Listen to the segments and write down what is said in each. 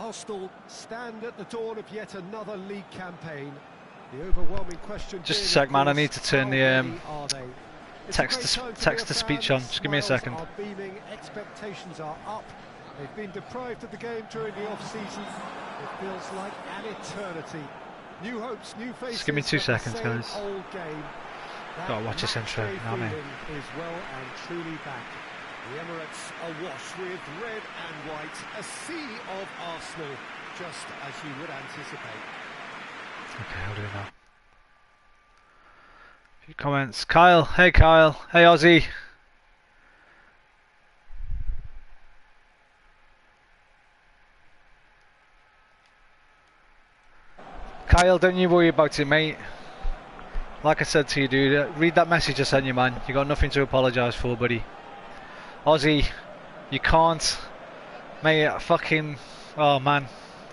Arsenal stand at the dawn of yet another league campaign. The overwhelming question. Just a sec, man. I need to turn the text to speech on. Just give me a second. Our beaming expectations are up. They've been deprived of the game during the off-season. It feels like an eternity. New hopes, new faces. Just give me 2 seconds, guys. Gotta watch this intro. Is well and truly back. The Emirates awash with red and white, a sea of Arsenal, just as you would anticipate. Okay, I'll do it now. A few comments. Kyle, hey Kyle, hey Ozzy. Kyle, don't you worry about it, mate. Like I said to you, dude, read that message I sent you, man. You got nothing to apologise for, buddy. Ozzy, you can't, mate. Fucking, oh man,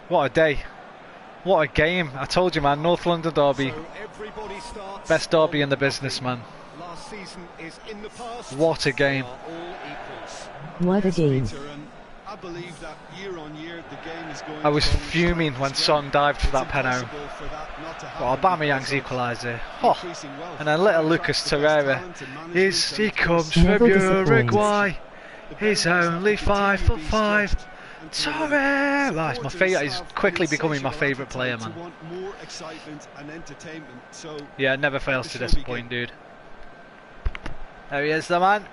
what a day, what a game! I told you, man. North London derby, best derby in the business, man. Last season is in the past. What a game! What a game! I believe that year on year the game is going. I was fuming when Son dived for that penalty. Well, Aubameyang's equaliser. Oh. And then little Lucas Torreira. He comes from Uruguay. He's only 5'5". Torreira. It's my favourite. He's quickly becoming my favourite player, man. Yeah, never fails to disappoint, dude. There he is, the man.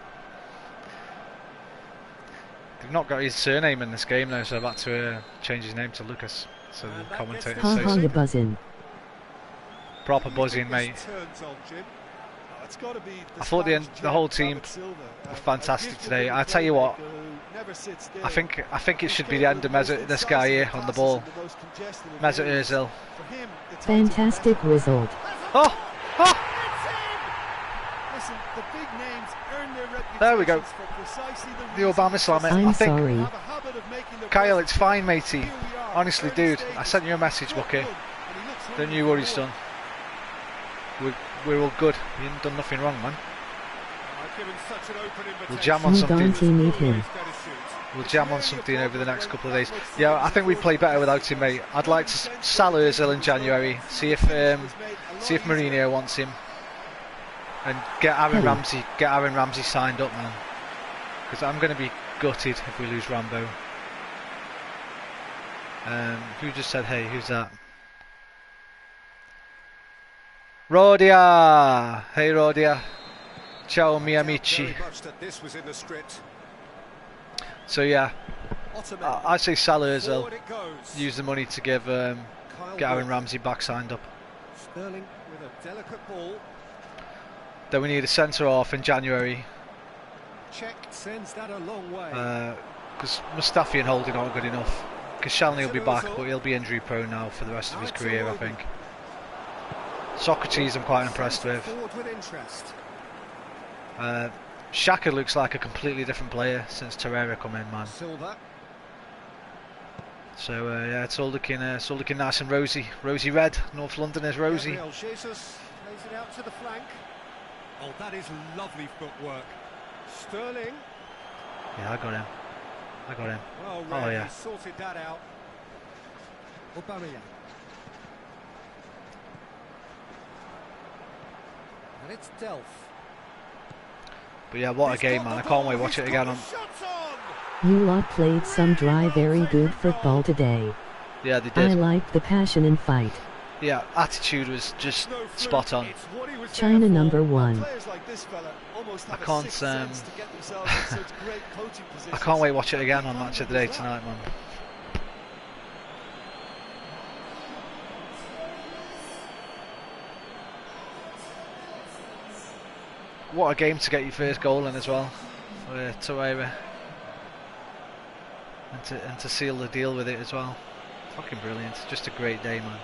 They've not got his surname in this game now, so I've had to change his name to Lucas. So the commentator says you're buzzing. Proper buzzing, mate. I thought the whole team were fantastic today. I tell you what, I think it should be the end of this guy here on the ball, Mesut Ozil. Fantastic result. Oh! Oh! There we go. The Obama slam. I'm sorry. Kyle, it's fine, matey. Honestly, dude, I sent you a message, Bucky. Don't you worry, son. We're all good. You haven't done nothing wrong, man. We'll jam on something. We'll jam on something over the next couple of days. Yeah, I think we play better without him, mate. I'd like to sell Ozil in January. See if Mourinho wants him. And get Aaron Ramsey signed up, man. Because I'm going to be gutted if we lose Rambo. Who just said, hey, who's that? Rodia! Hey, Rodia. Ciao, mi amici. So, yeah. I say sell Ozil. Use the money to get Aaron Ramsey back signed up. Sterling with a delicate ball. Then we need a centre-half in January. Check sends that a long way. Because Mustafi and Holding aren't good enough. Because Shanley will be back, but he'll be injury prone now for the rest of his career, I think. Socrates I'm quite impressed with. Xhaka looks like a completely different player since Torreira come in, man. So yeah, it's all looking nice and rosy red. North London is rosy. Gabriel Jesus plays it out to the flank. Oh, that is lovely footwork. Sterling. Yeah, I got him. Well, oh yeah. Sorted that out. Aubameyang. And it's Delph. But yeah, what a game, man. I can't wait to watch it again. You lot played some dry, very good football today. Yeah, they did. I liked the passion and fight. Yeah, attitude was just spot on. China #1. I can't I can't wait to watch it again on Match of the Day tonight, man. What a game to get your first goal in as well for Torreira, and to seal the deal with it as well. Fucking brilliant. Just a great day, man.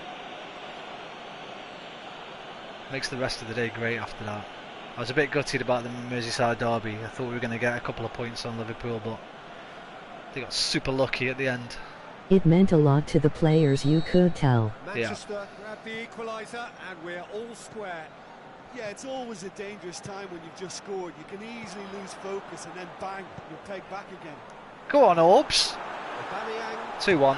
Makes the rest of the day great after that. I was a bit gutted about the Merseyside derby. I thought we were going to get a couple of points on Liverpool, but they got super lucky at the end. It meant a lot to the players, you could tell. Manchester grabbed the equaliser and we're all square. Yeah, it's always a dangerous time when you've just scored. You can easily lose focus and then bang, you're pegged back again. Go on, Orbs. 2-1.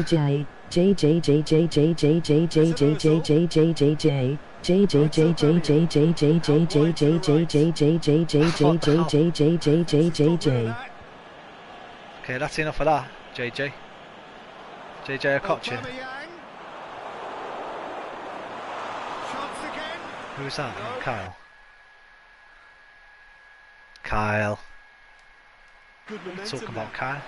Okay, that's enough of that, JJ. JJ, I caught you. Who's that? Kyle. Kyle. Good momentum. Talking about Kyle.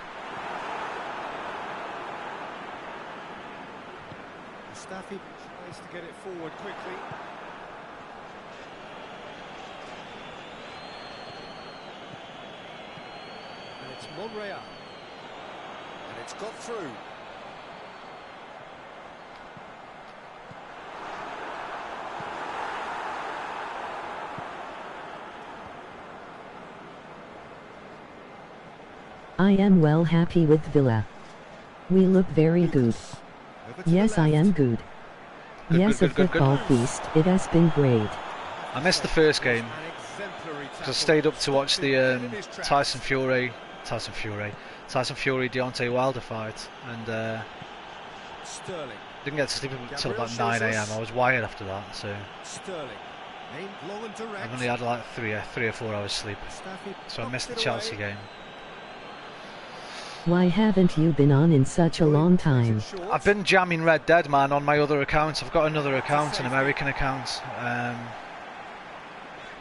Staffy tries to get it forward quickly. And it's Torreira. And it's got through. I am well happy with Villa. We look very good. Yes, I am good. Yes, a football feast. It has been great. I missed the first game because I stayed up to watch the Tyson Fury Deontay Wilder fight, and didn't get to sleep until about 9 AM. I was wired after that, so I've only had like 3 or 4 hours sleep, so I missed the Chelsea game. Why haven't you been on in such a long time? I've been jamming Red Dead, man, on my other accounts. I've got another account, an American account,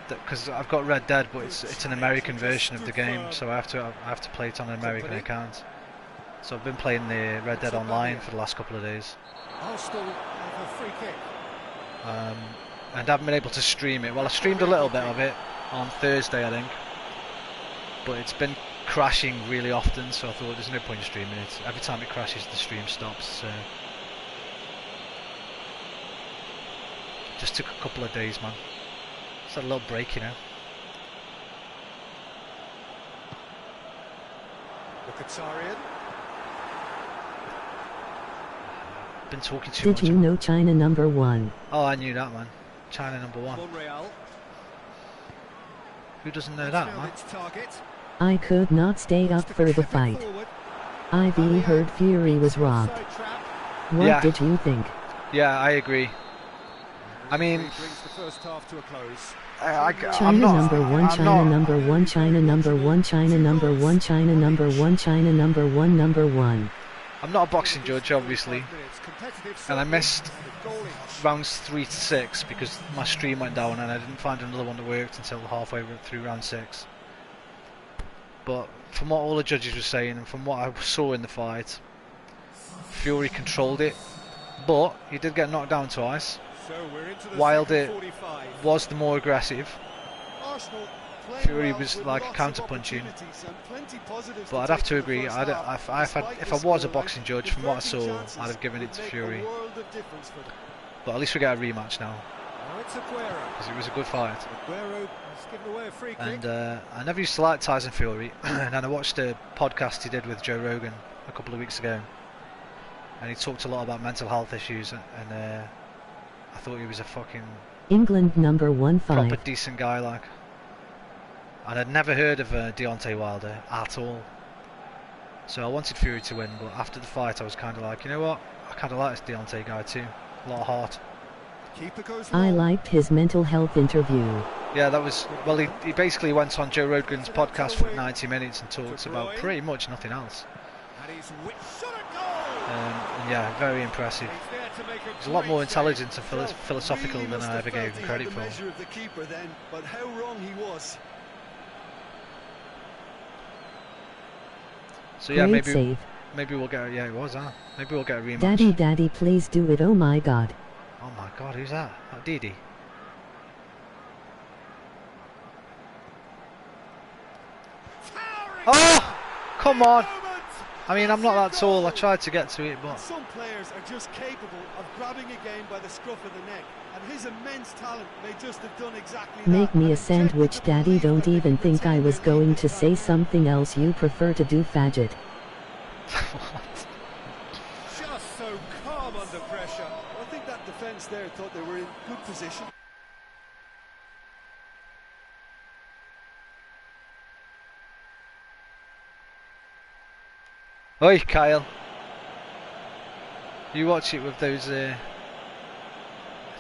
because I've got Red Dead, but it's an American version of the game, so I have to play it on an American account. So I've been playing the Red Dead Online for the last couple of days. Arsenal have a free kick. and haven't been able to stream it. Well, I streamed a little bit of it on Thursday, I think, but it's been crashing really often, so I thought there's no point in streaming it. Every time it crashes, the stream stops. So just took a couple of days, man. Just had a little break, you know. Mkhitaryan. Been talking too much. Did you know China number 1? Oh, I knew that, man. China number 1. Monreal. Who doesn't know that, man? Its target. I could not stay up for the fight. IV heard Fury was robbed. Offside trap. What Yeah. did you think? Yeah, I agree. I mean, Brings the first half to a close. China I'm not, number 1, I'm China not, number 1, China number 1, China number 1, China number 1, China number 1, number 1. I'm not a boxing judge, obviously, and I missed rounds 3 to 6 because my stream went down and I didn't find another one that worked until halfway through round 6. But from what all the judges were saying and from what I saw in the fight, Fury controlled it, but he did get knocked down twice. Wilder was the more aggressive. Fury was like counter-punching, but I'd have to agree. If I was a boxing judge, from what I saw, I'd have given it to Fury. But at least we get a rematch now, because it was a good fight. And I never used to like Tyson Fury, and then I watched a podcast he did with Joe Rogan a couple of weeks ago, and he talked a lot about mental health issues, and I thought he was a fucking England number 1, 5. proper decent guy, like. And I'd never heard of Deontay Wilder at all. So I wanted Fury to win, but after the fight I was kind of like, you know what? I kind of like this Deontay guy too. A lot of heart. I liked his mental health interview. Yeah, that was... Well, he basically went on Joe Rogan's podcast for 90 minutes and talks about pretty much nothing else. And yeah, very impressive. He's a lot more intelligent and philosophical than I ever gave him credit for. But how wrong he was. So yeah, Great save. maybe we'll get. Yeah, it was, huh? Maybe we'll get a rematch. Daddy, daddy, please do it. Oh my god. Oh my god, who's that? That Didi. Oh, come on! I mean, I'm not that tall. I tried to get to it, but Some players are just capable of grabbing a game by the scruff of the neck, and his immense talent may just have done exactly that. Make me a And sandwich, injected the daddy. belief Don't that they even could think I retain was their going lead to in say the something else. You prefer to do fadget. Just so calm under pressure. I think that defence there thought they were in good position. Oi, Kyle. You watch it with those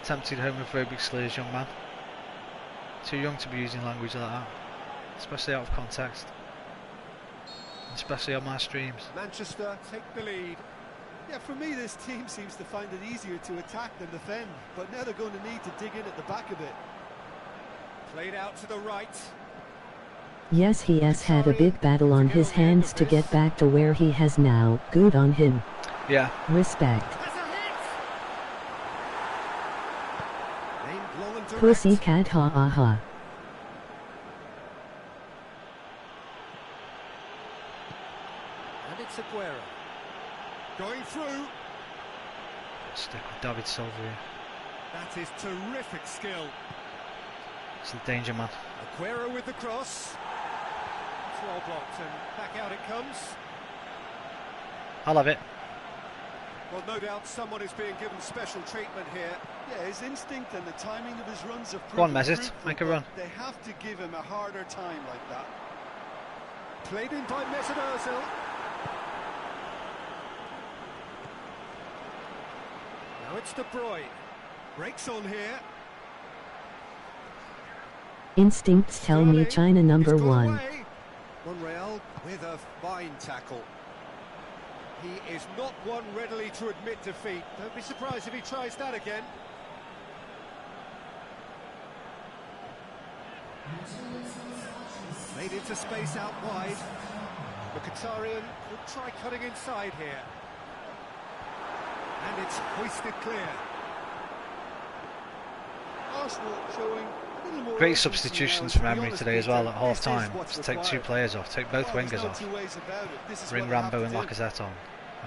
attempted homophobic slurs, young man. Too young to be using language like that, especially out of context, especially on my streams. Manchester take the lead. Yeah, for me, this team seems to find it easier to attack than defend, but now they're going to need to dig in at the back a bit. Played out to the right. Yes, he has had a big battle on his hands to get back to where he has now. Good on him. Yeah. Respect. Has a hit. Aimed long and direct. Pussycat, ha ha ha. And it's Aguero. Going through. Stick with David Silva here. That is terrific skill. It's the danger man. Aguero with the cross. It's well blocked and back out it comes. I'll have it. Well, no doubt someone is being given special treatment here. Yeah, his instinct and the timing of his runs have Go on, proven Mesut, fruitful, make a but run. They have to give him a harder time like that. Played in by Mesut Ozil. Now it's De Bruyne. Breaks on here. Instincts tell me China number 1. Monreal with a fine tackle. He is not one readily to admit defeat. Don't be surprised if he tries that again. Made into space out wide. Mkhitaryan will try cutting inside here. And it's hoisted clear. Arsenal showing a little more Great urgency substitutions now, from to be Emery honest, today as Peter. well at half This is time. what's Just take 2 required. players off, take both Oh, there's wingers no off. two ways about it. This is Bring what they have Rambo to and do. Lacazette on.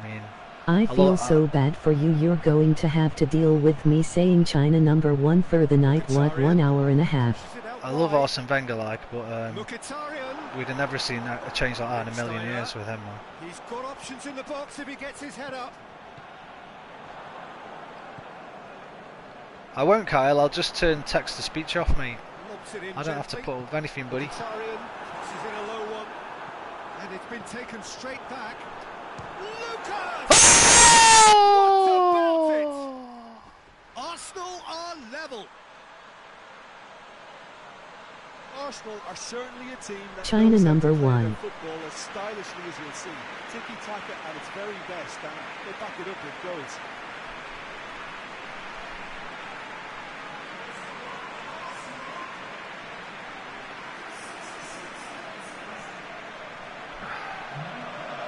I mean, I feel so bad for you. You're going to have to deal with me saying China #1 for the night. What, 1 hour and a half? I love Arsene Wenger, like, but Mkhitaryan. we'd have never seen a change like that in a million years with him, man. He's got options in the box if he gets his head up. I won't, Kyle. I'll just turn text to speech off, mate. Lobs it in I don't have to gently. put up anything, buddy. Mkhitaryan crosses in a low one, and it's been taken straight back. Lucas! What about it? Arsenal are level. Arsenal are certainly a team that China knows how to play #1. their football as stylishly as you'll see. Tiki-taka at its very best, and they back it up with goals.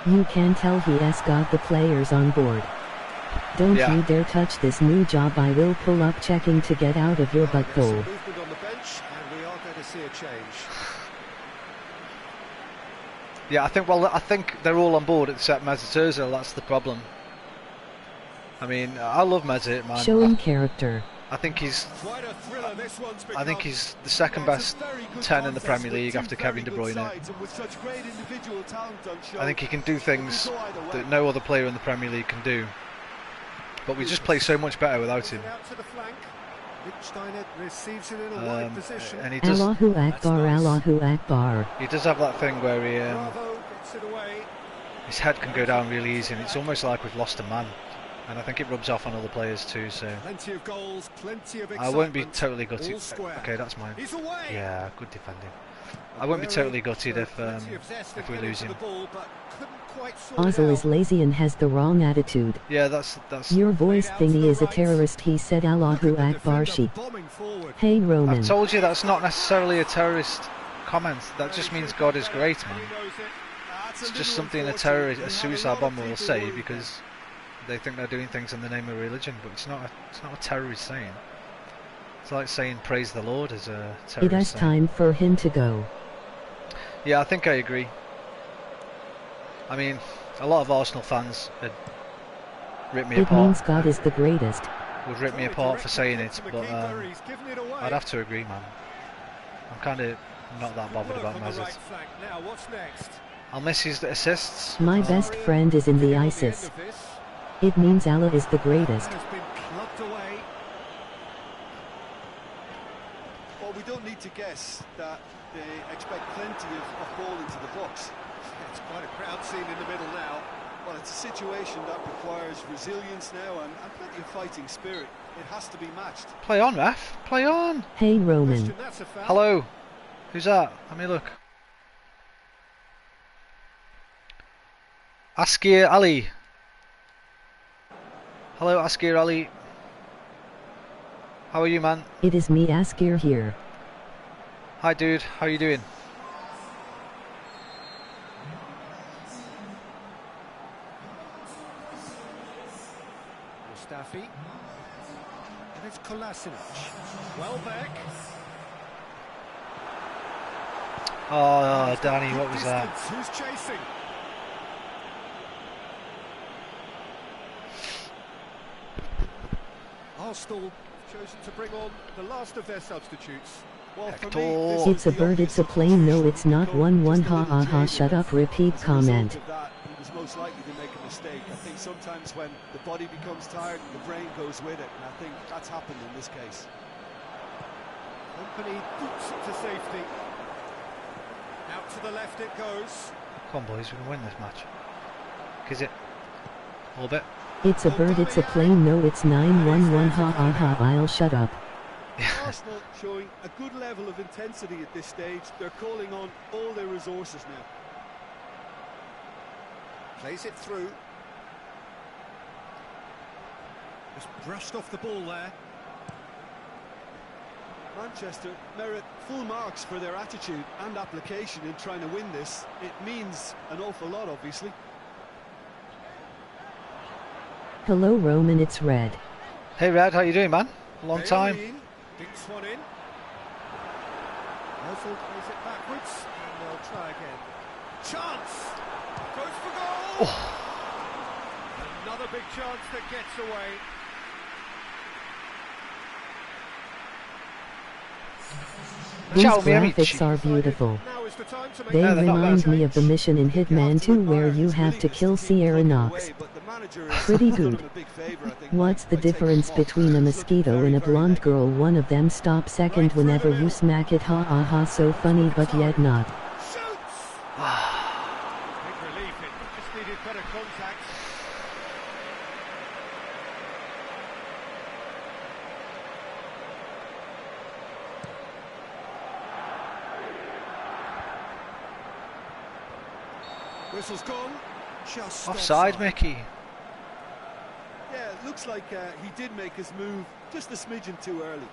You can tell he has got the players on board. Don't Yeah. you dare touch this new job. I will pull up checking to get out of your There's butthole. some movement on the bench, and we are going to see a change. Yeah, I think they're all on board except Mesut Ozil. That's the problem. I mean, I love Mesut, man. Show him character. I think he's Quite a thriller this one's I think become. he's the second best 10 in the Premier League after Kevin De Bruyne. I think he can do things that no other player in the Premier League can do. But we just play so much better without him. Out to the flank. Lichtsteiner receives it in a wide position. And he does Allahu Akbar, Allahu Akbar. have that thing where Bravo gets it away. his head can go down really easy, and it's almost like we've lost a man. And I think it rubs off on other players too. So Plenty of goals, plenty of I excitement. won't be totally gutted. All square. Okay, that's mine. He's away. Yeah, good defending. I won't be totally gutted if Plenty of zest in we getting lose to him. the ball, but couldn't quite sort it Ozil is out. lazy and has the wrong attitude. Yeah, that's Your voice thingy is a terrorist. He said Allahu Look at the Akbar. defender bombing forward. Hey Roman. I've told you that's not necessarily a terrorist comment. That just means God is great, man. He knows it. It's just something a suicide bomber will say because they think they're doing things in the name of religion, but it's not a terrorist saying. It's like saying praise the Lord as a terrorist It is saying. time for him to go. Yeah, I think I agree. I mean, a lot of Arsenal fans would rip me It means apart. God is the greatest. Would rip me apart for saying it, but He's given it away. I'd have to agree, man. I'm kind of not that bothered Work about on the Mesut. right flank. Now, what's next? I'll miss his assists. My best friend is in the At the ISIS. end of this, It means Allah is the greatest. has been clubbed away. Well, we don't need to guess that they expect plenty of ball into the box. It's quite a crowd scene in the middle now. Well, it's a situation that requires resilience now and plenty of fighting spirit. It has to be matched. Play on, ref. Play on. Hey Roman. Question, that's a foul. Hello. Who's that? Let me look. Askir Ali. Hello, Askir Ali. How are you, man? It is me Askir here. Hi, dude. How you doing? Mustafi. And it's Kolasinac. Welbeck. Oh, Danny, what was that? Distance. Who's chasing? Arsenal chosen to bring on the last of their substitutes. Well, for Hector. me, this It's is a the bird, obvious it's a plane, no it's not substitution. 1-1 Just a ha little ha ha change shut there. up repeat As a comment. result of that, he was most likely to make a mistake. I think sometimes when the body becomes tired, the brain goes with it, and I think that's happened in this case. Company boots it to safety. Out to the left it goes. Come on, boys, we can win this match. Is it? A little bit. It's a bird, it's a plane, no it's 911 ha ha ha I'll shut up. Arsenal showing a good level of intensity at this stage. They're calling on all their resources now. Plays it through. Just brushed off the ball there. Manchester merit full marks for their attitude and application in trying to win this. It means an awful lot, obviously. Hello Roman, it's Red. Hey, Red, how you doing, man? Long time. Bellerin. Dinks one in. Ozil plays it backwards, and they'll try again. Chance! Goes for goal! Oh. Another big chance that gets away. These Ciao, mi graphics amici. are beautiful. Now is the time to make They No, they're not remind bad. me of the mission in Hitman 2 where you have to kill Sierra Knox. Pretty good. What's the difference between a mosquito and a blonde girl? One of them stops second whenever you smack it. Ha ha ha, so funny but yet not. Shoots! Big relief, it just needed better contact. Whistle's gone. Just Offside, Mickey. Yeah, it looks like he did make his move just a smidgen too early.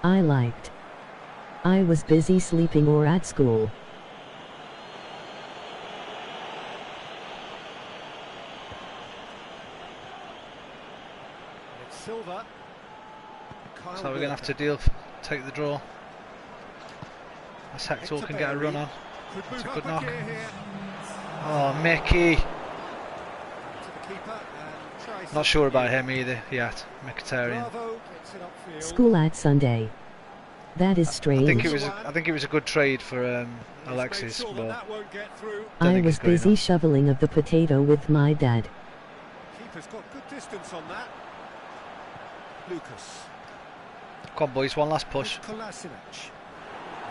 I was busy sleeping or at school. It's Silva. Kyle So we're going to have Walker. to take the draw. As Hector can get a run on. Could It's a move good up knock. gear here. Oh, Mickey. To the keeper and tries Not to sure about continue. him either yet. Mkhitaryan. Bravo gets it upfield. School at Sunday. That is I strange. think it was a good trade for He's made Alexis, sure that but that won't get through. don't I think was it's good busy enough. shoveling of the potato with my dad. Keeper's got good distance on that. Lucas. Come on, boys, one last push. Kolasinac.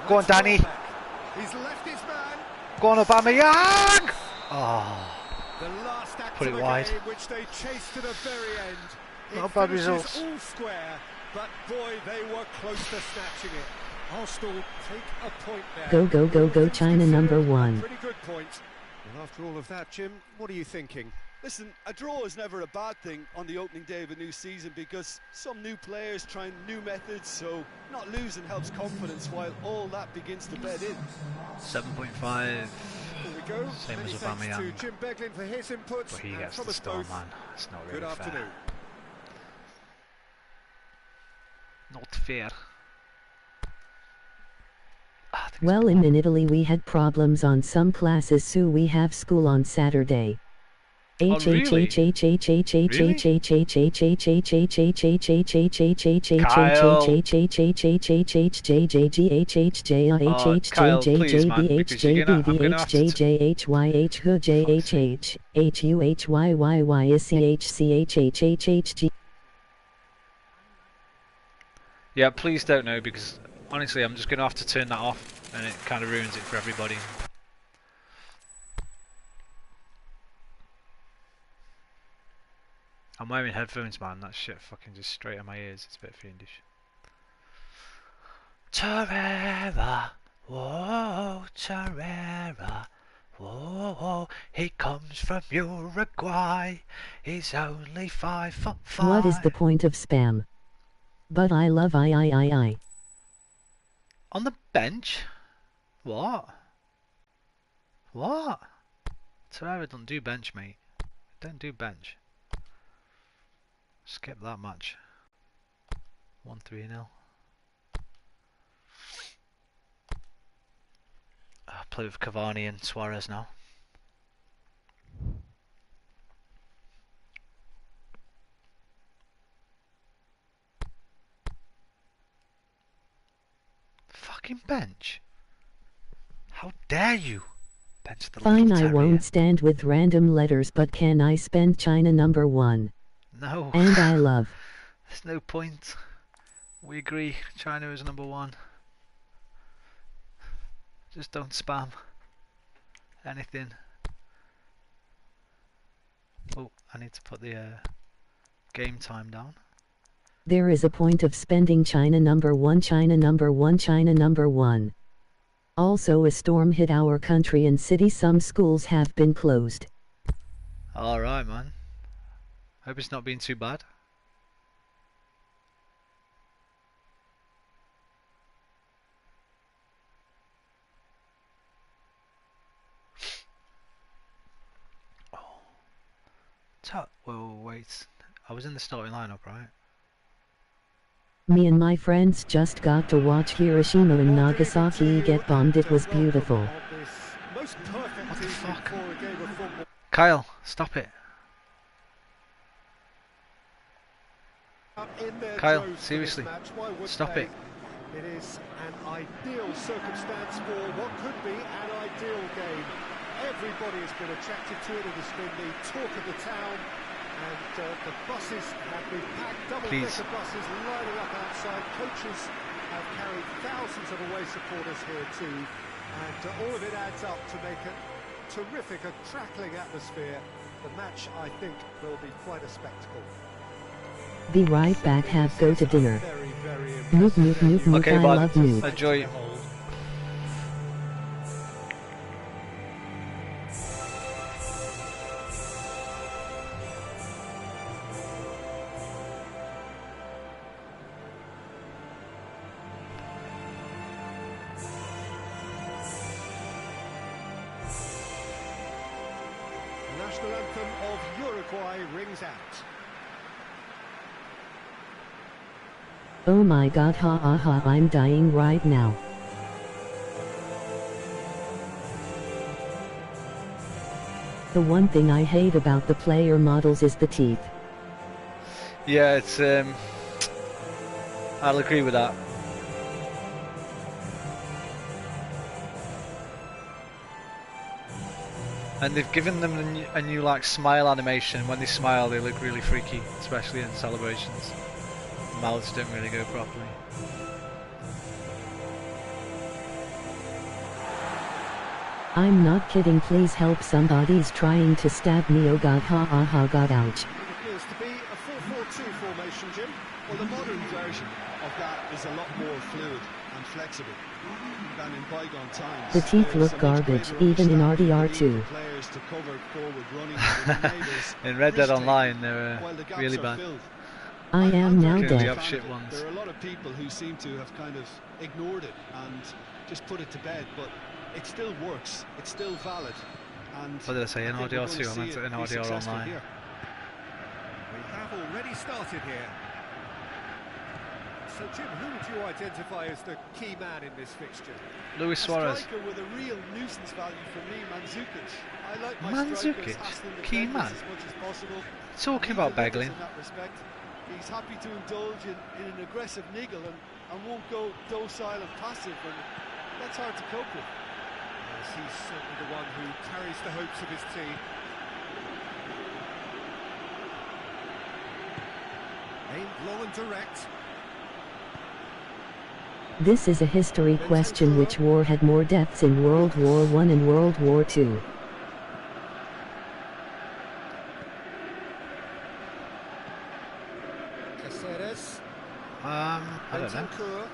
Go on, Danny. He's left his man. Go on, Aubameyang! Oh, The last act Put of it the wide. game, which they chased to the very end. It Not a bad finishes result. all square, but boy, they were close to snatching it. Arsenal take a point there. Go, go, go, go, All things China number considered, a one. Pretty good point. Well, after all of that, Jim, what are you thinking? Listen, a draw is never a bad thing on the opening day of a new season because some new players trying new methods, so not losing helps confidence while all that begins to bed in. 7.5. Here we go. Same Many as thanks to Aubameyang. Jim Beglin for his inputs. But he and gets from the us star, both, man. It's not good really fair. afternoon. Not fair. Ah, I think it's Well, gone. in Italy we had problems on some classes, so we have school on Saturday. Oh, really? Kyle, please, man, because you're gonna, I'm gonna have to. Yeah, please don't know, because honestly, I'm just gonna have to turn that off, and it kind of ruins it for everybody. I'm wearing headphones, man. That shit fucking just straight in my ears. It's a bit fiendish. Torreira, whoa, Torreira, whoa, he comes from Uruguay. He's only 5'5". What is the point of spam? But I love I. On the bench? What? What? Torreira don't do bench, mate. Don't do bench. Skip that match. 1-3-0. Play with Cavani and Suarez now. Fucking bench. How dare you? Bench the Fine, little I terrier. won't stand with random letters, but can I spend China number one? No. And I love. There's no point. We agree. China is number one. Just don't spam anything. Oh, I need to put the game time down. There is a point of spending China number one, China number one, China number one. Also, a storm hit our country and city. Some schools have been closed. Alright, man. Hope it's not been too bad. Oh. Whoa, wait. I was in the starting lineup, right? Me and my friends just got to watch Hiroshima and Nagasaki get bombed. It was beautiful. What the fuck? Kyle, stop it. Kyle, seriously, stop it. It is an ideal circumstance for what could be an ideal game. Everybody has been attracted to it. It has been the talk of the town, and the buses have been packed, double-decker buses lining up outside. Coaches have carried thousands of away supporters here too, and all of it adds up to make a terrific, a crackling atmosphere. The match, I think, will be quite a spectacle. Be right back. Have go to dinner. Noop, noop, noop, noop. Okay, I love noop. Enjoy. The national anthem of Uruguay rings out. Oh my god, ha ha ha, I'm dying right now. The one thing I hate about the player models is the teeth. Yeah, it's I'll agree with that. And they've given them a new like smile animation. When they smile, they look really freaky, especially in celebrations. Mouths don't really go properly. I'm not kidding, please help, somebody's trying to stab me, oh god, ha ha ha, god, ouch. It appears to be a 4-4-2 formation, Jim. Well, the modern version of that is a lot more fluid and flexible than in bygone times. The teeth look garbage, even in RDR2. Players to cover forward running In Red Dead Online, they're really bad. I am now The dead. shit ones. There are a lot of people who seem to have kind of ignored it and just put it to bed, but it still works, it's still valid. And What did I say, in think we're RDR2? gonna I see meant it in be RDR successful Online. here. We have already started here. So Jim, who would you identify as the key man in this fixture? Luis Suarez. A striker with a real nuisance value for me, Mandzukic. I like my Mandzukic? strikers hassling the Key defenders man? as much as possible. Talking He about delivers begling. in that respect. He's happy to indulge in an aggressive niggle and won't go docile and passive, and that's hard to cope with. Yes, he's certainly the one who carries the hopes of his team. Aimed long and direct. This is a history question. Which war had more deaths in World War I and World War II? Caceres. I don't know. Bentancur.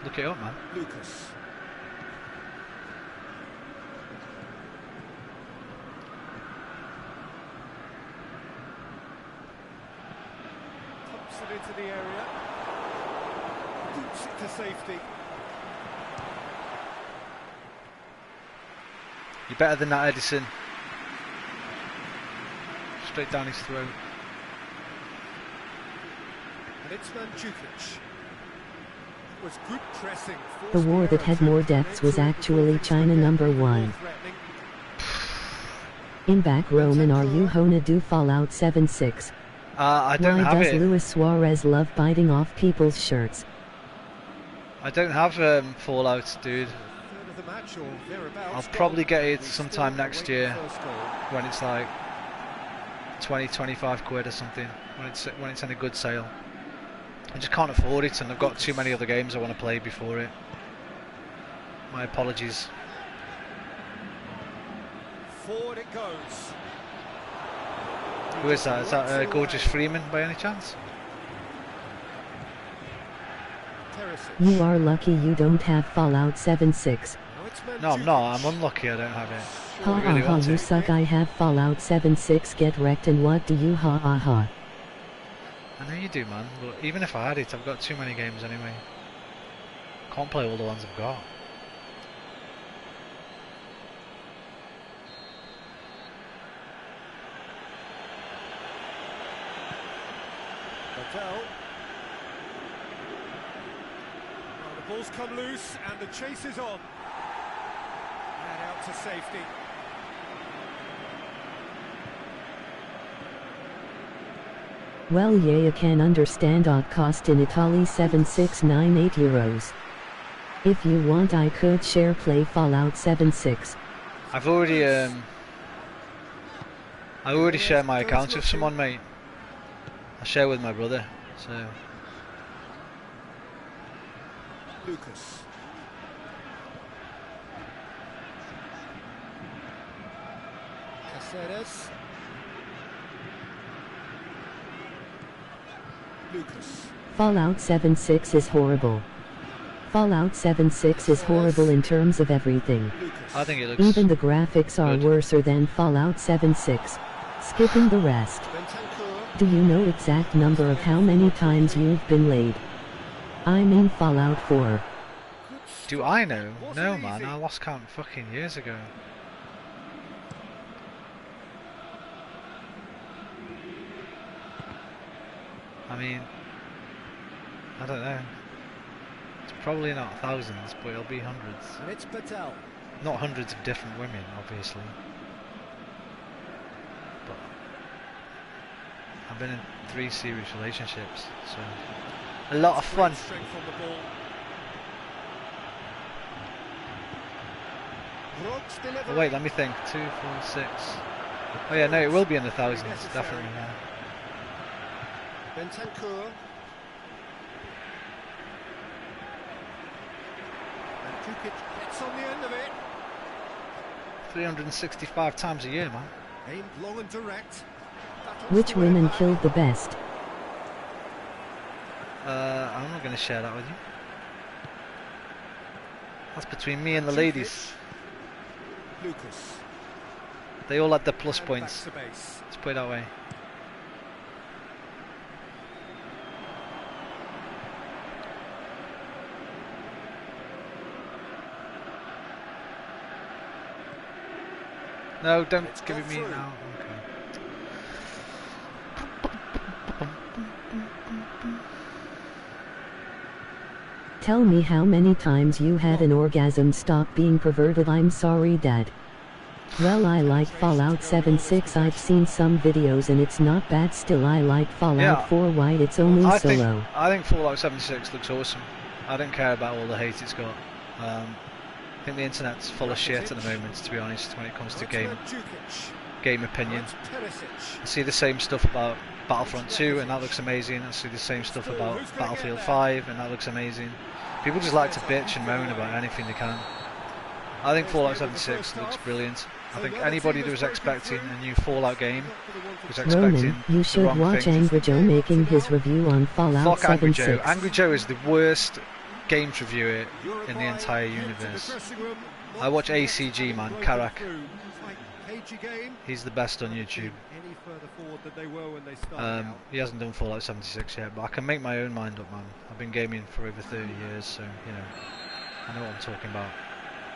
Look it up, man. Lucas. Pumps it into the area. Boots it to safety. You're better than that, Edison. Straight down his throat. And it's Mandzukic. It was good pressing. The war that had more deaths was actually China #1. In back Roman, are you Hona do Fallout 76? I don't Why have does it. Luis Suarez love biting off people's shirts? I don't have Fallout, dude. Third of the match or thereabouts. I'll probably get it He's sometime still next awaiting year the first goal. when it's like 20-25 quid or something. When it's in a good sale. I just can't afford it, and I've got too many other games I want to play before it. My apologies. Forward it goes. Who is that? Is that Gorgeous Freeman by any chance? Teresic. You are lucky you don't have Fallout 76. Now it's No, I'm not. Mandzukic. I'm unlucky I don't have it. Ha I ha really ha, want you it. suck, I have Fallout 76, get wrecked, and what do you ha ha ha? I know you do, man. But even if I had it, I've got too many games anyway. Can't play all the ones I've got. Patel. Ball's come loose and the chase is on. And out to safety. Well, yeah, I can understand it cost in Italy €7698. If you want, I could share play Fallout 76. I've already I already shared my account with someone, mate. I share with my brother, so. Lucas. Caceres. Lucas. Fallout 76 is horrible. Fallout 76 is horrible in terms of everything. I think it looks Even the graphics are good. worser than Fallout 76. Skipping the rest. Do you know exact number of how many times you've been laid? I mean Fallout 4. Do I know? No, man. I lost count fucking years ago. I mean, I don't know. It's probably not thousands, but it'll be hundreds. And it's Patel. Not hundreds of different women, obviously. But I've been in 3 serious relationships, so a lot of fun. Strength on the ball. Brooks delivering. Oh, wait, let me think. 2, 4, 6. Oh yeah, no, it will be in the thousands, definitely. Yeah. Bentancur. And Kukic gets on the end of it. 365 times a year, man. Aimed long and direct. Which women killed the best? I'm not going to share that with you. That's between me and the ladies. Lucas. They all had their plus And points. back to base. Let's put it that way. No, don't It's give it gone me through. now. Okay. Tell me how many times you had an orgasm. Stop being perverted. I'm sorry, Dad. Well, I like Fallout 76. I've seen some videos and it's not bad. Still, I like Fallout Yeah. 4. Why it's only I solo. think Fallout 76 looks awesome. I don't care about all the hate it's got. I think the internet's full of shit at the moment, to be honest, when it comes to game opinion. I see the same stuff about Battlefront 2 and that looks amazing. I see the same stuff about Battlefield 5 and that looks amazing. People just like to bitch and moan about anything they can. I think Fallout 76 looks brilliant. I think anybody that was expecting a new Fallout game was expecting Roman, you the should wrong watch thing. Angry Joe making his review on Fallout Fuck Angry Joe. 76. Angry Joe is the worst games reviewer in the entire universe. I watch ACG, man, Karak. He's the best on YouTube. He hasn't done Fallout 76 yet, but I can make my own mind up, man. I've been gaming for over 30 years, so, you know, I know what I'm talking about.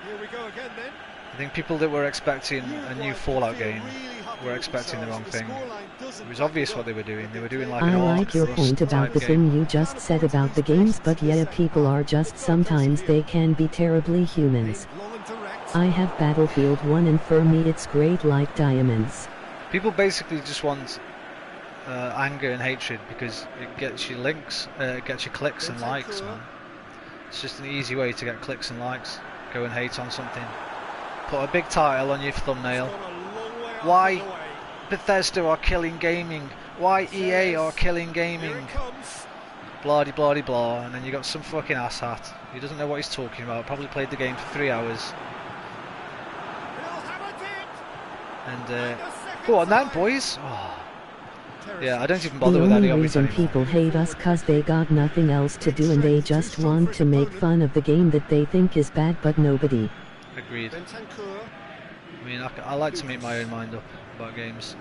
Here we go again then. I think people that were expecting a new Fallout game were expecting the wrong thing. It was obvious what they were doing. They were doing like I an like your point about the thing you just said about the games, but yeah, people are just sometimes they can be terribly humans. Long and direct. I have Battlefield 1 and for me it's great like diamonds. People basically just want anger and hatred because it gets you links, gets you clicks and likes, man. It's just an easy way to get clicks and likes. Go and hate on something. Put a big title on your thumbnail. Gone a long way out Why of the way. Bethesda are killing gaming? Why EA are killing Here gaming? it comes. Blah de blah de blah. And then you got some fucking asshat. He doesn't know what he's talking about. Probably played the game for 3 hours. He'll have it in. And go on then, boys. Oh. Yeah, I don't even The bother with any only of it reason anymore. people hate us cause they got nothing else to do and they just want to make fun of the game that they think is bad, but nobody. Agreed. Bentancur. I mean, I like to make my own mind up about games.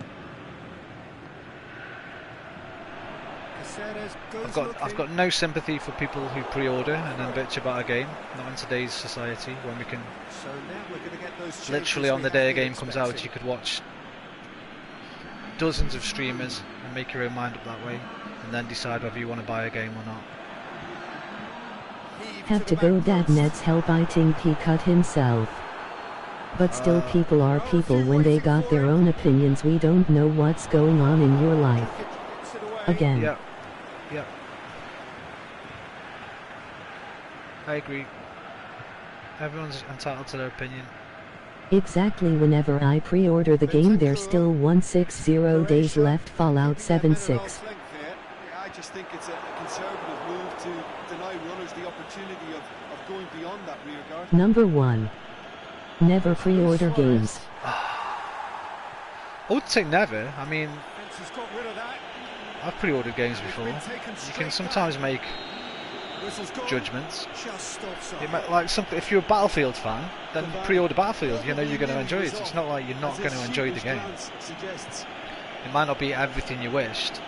Caceres goes I've got no sympathy for people who pre-order and then bitch about a game. Not in today's society when we can So now we're going to get those changes literally on we the day a have been game comes out, expecting. you could watch dozens of streamers and make your own mind up that way, and then decide whether you want to buy a game or not. He Have to go Dad Ned's help I think he cut himself. But still people are people when they got their own opinions. We don't know what's going on in your life. Again. Yeah. Yeah. I agree. Everyone's entitled to their opinion. Exactly. Whenever I pre-order the game there's still 160 days left. Fallout 76. I just think it's a conservative move to deny runners the opportunity of going beyond that rear guard. Number 1. Never pre-order games. I wouldn't say never. I mean, I've pre-ordered games before. You can sometimes make judgments. Like something. If you're a Battlefield fan, then pre-order Battlefield. You know you're going to enjoy it. It's not like you're not going to enjoy the game. It might not be everything you wished,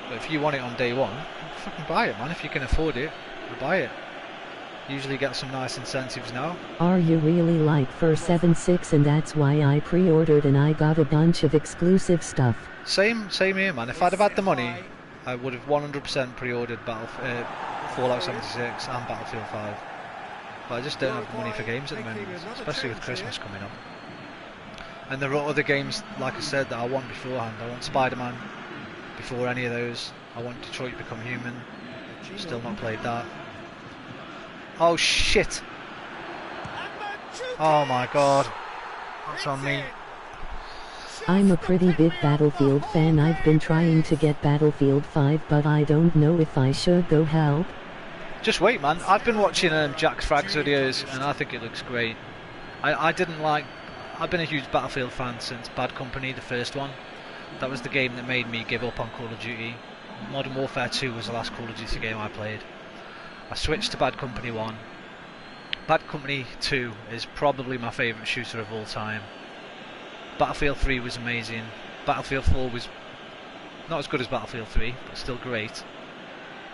but if you want it on day one, fucking buy it, man. If you can afford it, buy it. Usually get some nice incentives now. Are you really like for 7.6 and that's why I pre-ordered and I got a bunch of exclusive stuff? Same here, man. If I'd have had the money, I would have 100% pre-ordered Fallout 76 and Battlefield 5. But I just don't have the money for games at the moment, especially with Christmas coming up. And there are other games, like I said, that I want beforehand. I want Spider-Man before any of those. I want Detroit Become Human. Still not played that. Oh shit! Oh my god. That's on me. I'm a pretty big Battlefield fan. I've been trying to get Battlefield 5 but I don't know if I should go help. Just wait, man. I've been watching Jack Fragg's videos and I think it looks great. I've been a huge Battlefield fan since Bad Company, the first one. That was the game that made me give up on Call of Duty. Modern Warfare 2 was the last Call of Duty game I played. I switched to Bad Company 1. Bad Company 2 is probably my favourite shooter of all time. Battlefield 3 was amazing. Battlefield 4 was not as good as Battlefield 3, but still great.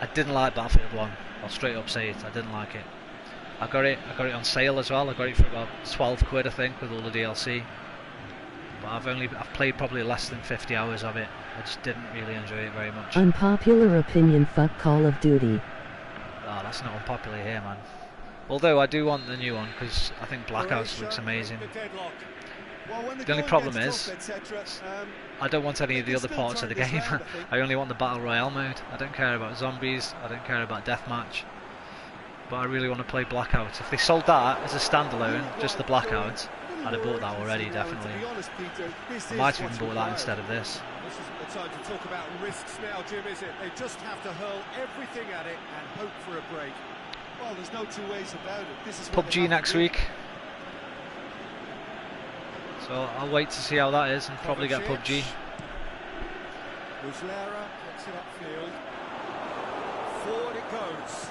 I didn't like Battlefield 1. I'll straight up say it, I didn't like it. I got it on sale as well. I got it for about 12 quid I think with all the DLC. But I've played probably less than 50 hours of it. I just didn't really enjoy it very much. Unpopular opinion, fuck Call of Duty. Oh, that's not unpopular here, man. Although I do want the new one because I think Blackouts looks amazing. The only problem is I don't want any of the other parts of the game. I only want the Battle Royale mode. I don't care about zombies, I don't care about deathmatch. But I really want to play Blackout. If they sold that as a standalone, just the Blackout, I'd have bought that already, definitely. I might have even bought that instead of this. This isn't the time to talk about risks now, Jim, is it? They just have to hurl everything at it and hope for a break. Well, there's no two ways about it. This is PUBG next week. So I'll wait to see how that is and probably get PUBG. Muslera gets it upfield. Forward it goes.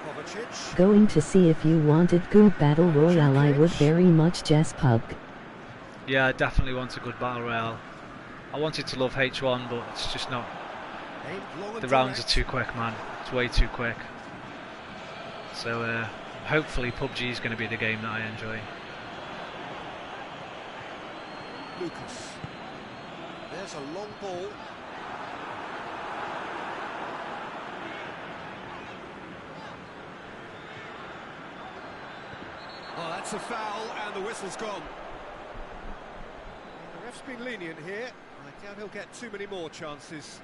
Kovacic. Going to see if you wanted good Battle Royale. I would very much just pub. Yeah, I definitely want a good Battle Royale. I wanted to love H1, but it's just not. The rounds are too quick, man. It's way too quick. So hopefully PUBG is going to be the game that I enjoy. Lucas. There's a long ball. Oh, that's a foul, and the whistle's gone. The ref's been lenient here. I doubt he'll get too many more chances.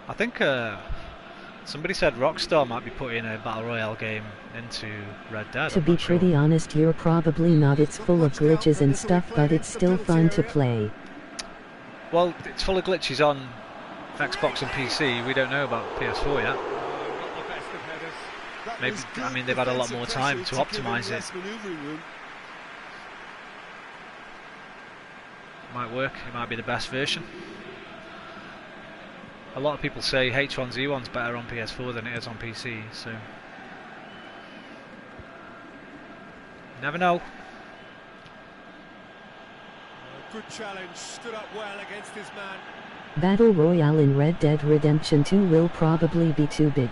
I think somebody said Rockstar might be putting a Battle Royale game into Red Dead. To be pretty honest, you're probably not. It's full of glitches and stuff, but it's still fun to play. Well, it's full of glitches on Xbox and PC. We don't know about PS4 yet. Maybe, I mean, they've had a lot more time to optimise it. Might work. It might be the best version. A lot of people say H1Z1's better on PS4 than it is on PC, so never know. Good challenge, stood up well against his man. Battle Royale in Red Dead Redemption 2 will probably be too big.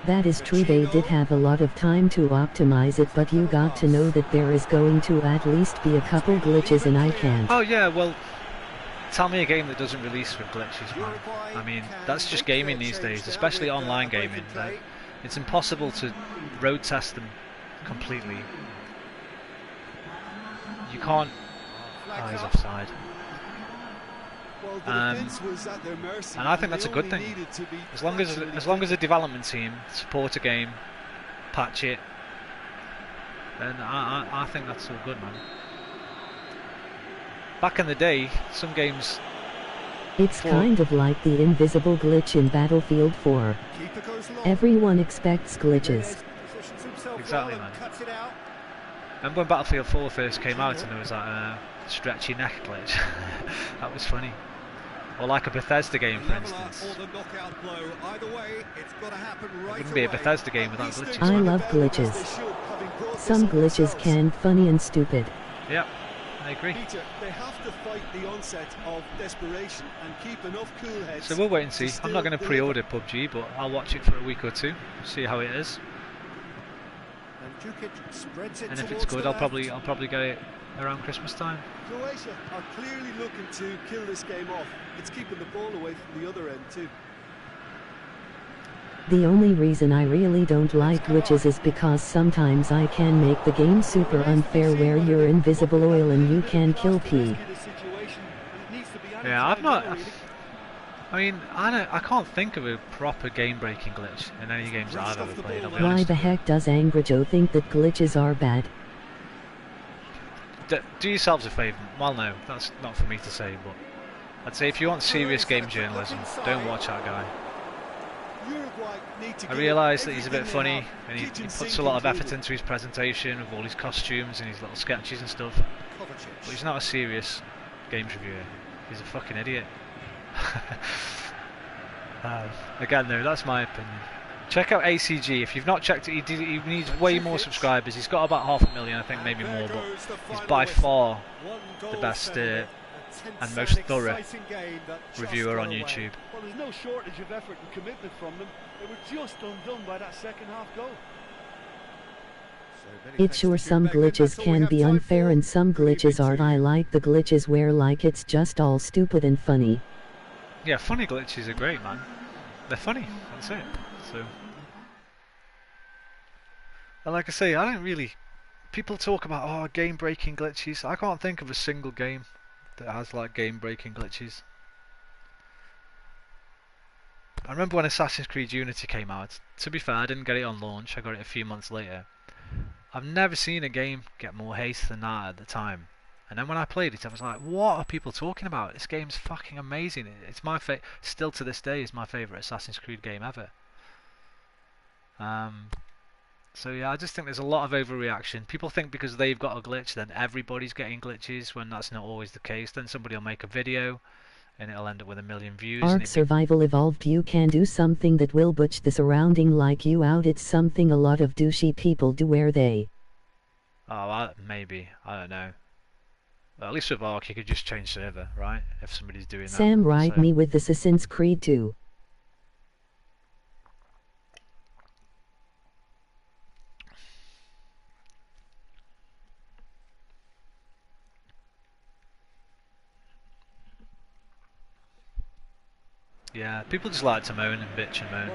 That is true, they did have a lot of time to optimize it, but you got to know that there is going to at least be a couple glitches and I can't. Oh yeah, well, Tell me a game that doesn't release with glitches, man. I mean, that's just gaming these days, especially online gaming. It's impossible to road test them completely. You can't. Oh, he's offside. And I think that's a good thing. As long as the development team support a game, patch it, then I think that's all good, man. Back in the day, some games... It's kind of like the invisible glitch in Battlefield 4. Everyone expects glitches. Exactly, man. Remember when Battlefield 4 first came out and there was that stretchy neck glitch? That was funny. Or like a Bethesda game, for instance. It wouldn't be a Bethesda game without glitches. I love glitches. Some glitches can funny and stupid. Yep, I agree. Peter, they have to fight the onset of desperation and keep enough cool heads. So we'll wait and see. I'm not going to pre-order PUBG, but I'll watch it for a week or two, see how it is. And if it's good, I'll probably get it around Christmas time. Croatia are clearly looking to kill this game off. It's keeping the ball away from the other end too. The only reason I really don't like glitches is because sometimes I can make the game super unfair where you're invisible oil and you can kill P. Yeah, I mean, I can't think of a proper game-breaking glitch in any games that I've ever played. Why the heck does Angry Joe think that glitches are bad? Do yourselves a favour. Well, no, that's not for me to say, but I'd say if you want serious game journalism, don't watch that guy. I realise that he's a bit funny and he puts a lot of effort into his presentation with all his costumes and his little sketches and stuff, but he's not a serious games reviewer. He's a fucking idiot. Again though, that's my opinion. Check out ACG. If you've not checked it, he needs way more subscribers. He's got about 500,000, I think, maybe more, but he's by far the best and most thorough reviewer on YouTube. Well, there's no shortage of effort and commitment from them. They were just undone by that second half goal. It's sure some glitches can be unfair and some glitches aren't. I like the glitches where like it's just all stupid and funny. Yeah, funny glitches are great, man. They're funny, that's it. So, and like I say, I don't really... People talk about, game-breaking glitches. I can't think of a single game that has like game-breaking glitches. I remember when Assassin's Creed Unity came out. To be fair, I didn't get it on launch. I got it a few months later. I've never seen a game get more hate than that at the time. And then when I played it, I was like, what are people talking about? This game's fucking amazing. It's my still to this day is my favourite Assassin's Creed game ever. So yeah, I just think there's a lot of overreaction. People think because they've got a glitch, then everybody's getting glitches, when that's not always the case. Then somebody will make a video, and it'll end up with 1 million views. Ark Survival Evolved. You can do something that will butch the surrounding like you out. It's something a lot of douchey people do where they... Oh, maybe. I don't know. Well, at least with Ark, you could just change server, right? If somebody's doing that. Sam, ride me with Assassin's Creed 2. Yeah, people just like to moan and bitch and moan.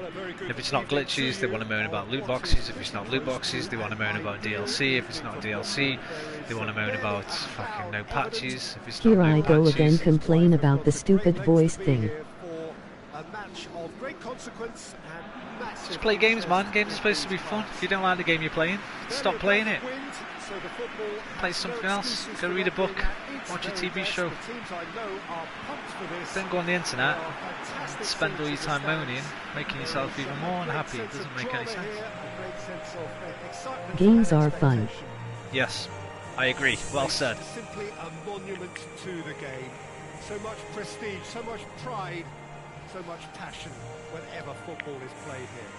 If it's not glitches, they want to moan about loot boxes. If it's not loot boxes, they want to moan about DLC. If it's not DLC, they want to moan about fucking no patches. If it's Here not I go patches, again, complain about the stupid voice thing. Just play games, man. Games are supposed to be fun. If you don't like the game you're playing, stop playing it. Play something else. Go read a book. Watch a TV show. Don't go on the internet. Spend all your time moaning, making yourself even more unhappy. It doesn't make any sense. Games are fun. Yes, I agree. Well said. Simply a monument to the game. So much prestige, so much pride, so much passion whenever football is played here.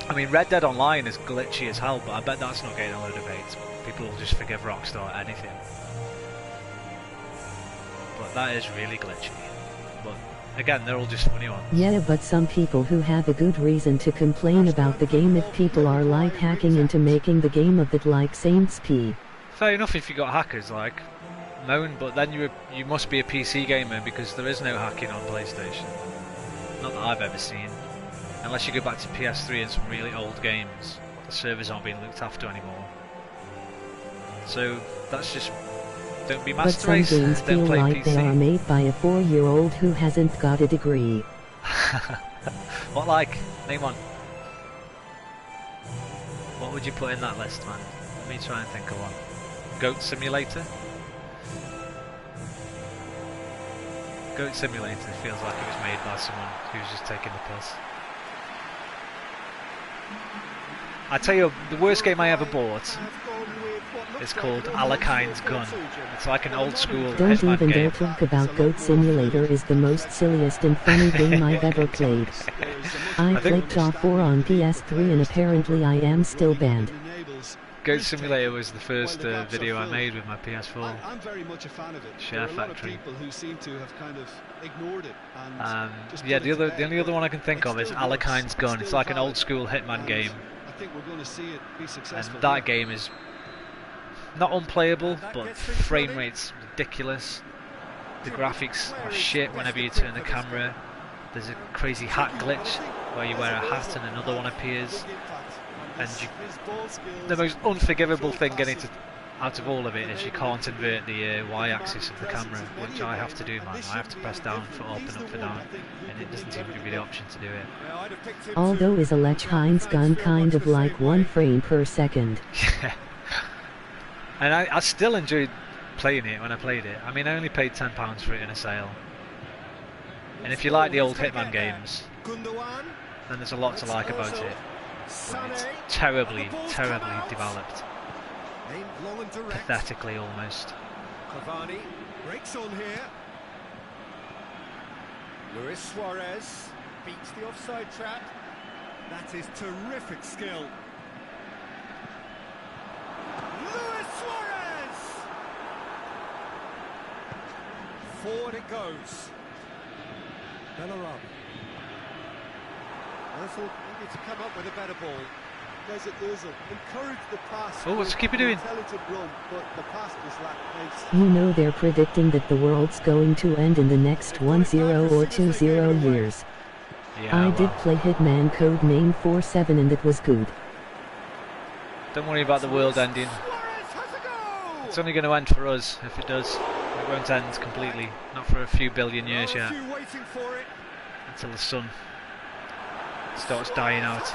I mean, Red Dead Online is glitchy as hell, but I bet that's not getting a load of hate. People will just forgive Rockstar anything. But that is really glitchy. But again, they're all just funny ones. Yeah, but some people who have a good reason to complain about the game, if people are like hacking into making the game of it like Saints P. fair enough if you got hackers, like, moan, but then you must be a PC gamer because there is no hacking on PlayStation. Not that I've ever seen. Unless you go back to PS3 and some really old games, the servers aren't being looked after anymore. So that's just, don't be But master some race, games don't feel play like PC. they are made by a 4-year-old who hasn't got a degree. What like? Name one. What would you put in that list, man? Let me try and think of one. Goat Simulator? Goat Simulator feels like it was made by someone who was just taking the piss. I tell you, the worst game I ever bought is called Alakine's Gun. It's like an old school Don't Hitman even game. dare talk about Goat Simulator is the most silliest and funny game I've ever played. I clicked off 4 on PS3 and apparently I am still banned. Goat Simulator was the first video I made with my PS4. I'm very much a fan of it. Share there are a lot of Factory. people who seem to have kind of ignored it. And just Yeah, put it to the bed, only other one I can think it of is still Alakine's works. Gun. It's It's still like an old valid. school Hitman And game. I think we're going to see it be successful. And that game is not unplayable, but frame rate's ridiculous. The graphics are shit whenever you turn the camera. There's a crazy hat glitch where you wear a hat and another one appears. And the most unforgivable thing out of all of it is you can't invert the y-axis of the camera, which I have to do, man. I have to press down for up and up for down, and it doesn't seem to give you the option to do it. Although is a Lech Heinz gun kind of like 1 frame per second. Yeah. And I still enjoyed playing it when I played it. I mean, I only paid £10 for it in a sale. And if you like the old Hitman games, then there's a lot to like about it. But it's terribly, terribly developed. Pathetically, almost. Cavani breaks on here. Luis Suarez beats the offside trap. That is terrific skill. Luis Suarez! Forward it goes. Bellarami. Ozil needed to come up with a better ball. Mesut Ozil encouraged the pass. Oh, what's the keeper doing? Intelligent run, but the pass just lacked pace. You know they're predicting that the world's going to end in the next 10 or 20 years. Yeah, I did play Hitman Code Name 47 and it was good. Don't worry about the world ending. Suarez has a goal! It's only going to end for us if it does. It won't end completely. Not for a few billion years yet. Waiting for it. Until the sun starts dying out.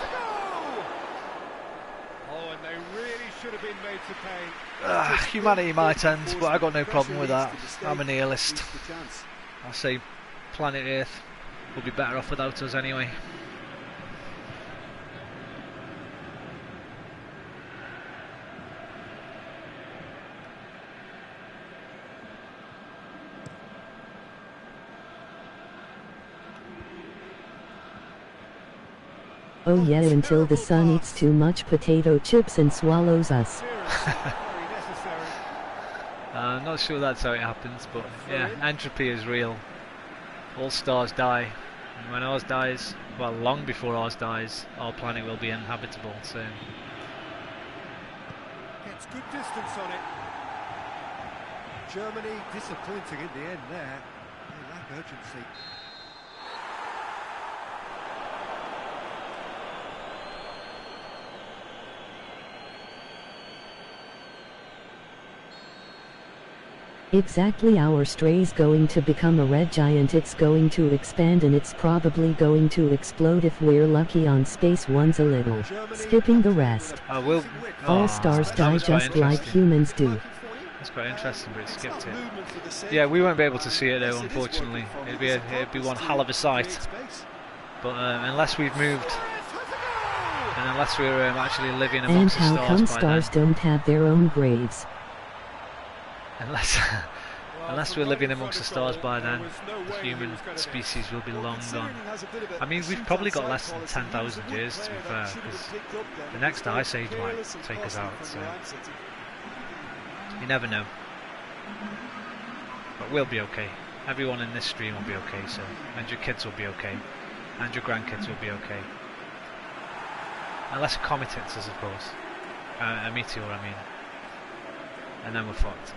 Oh, and they really should have been made to pay. Humanity might end, but I got no problem with that. I'm a nihilist. I say planet Earth will be better off without us anyway. Oh yeah, until the sun eats too much potato chips and swallows us. I'm not sure that's how it happens, but yeah, entropy is real. All stars die, and when ours dies, well, long before ours dies, our planet will be inhabitable. So Gets good distance on it. Germany disappointing in the end there. They lack urgency. Exactly, our stray's going to become a red giant. It's going to expand and it's probably going to explode if we're lucky on space one's a little. Skipping the rest. I will. All stars that die was quite just like interesting. humans do. That's quite interesting, but it skipped it. Yeah, we won't be able to see it though, unfortunately. It'd be one hell of a sight. But unless we've moved, and unless we're actually living And amongst the how stars come by stars then, don't have their own graves? unless we're living amongst the stars by then, the human species will be long gone. I mean, we've probably got less than 10,000 years, to be fair, because the next ice age might take us out, so you never know. But we'll be okay. Everyone in this stream will be okay, so, and your kids will be okay, and your grandkids will be okay. Unless a comet hits us, of course. A meteor, I mean. and then we're fucked.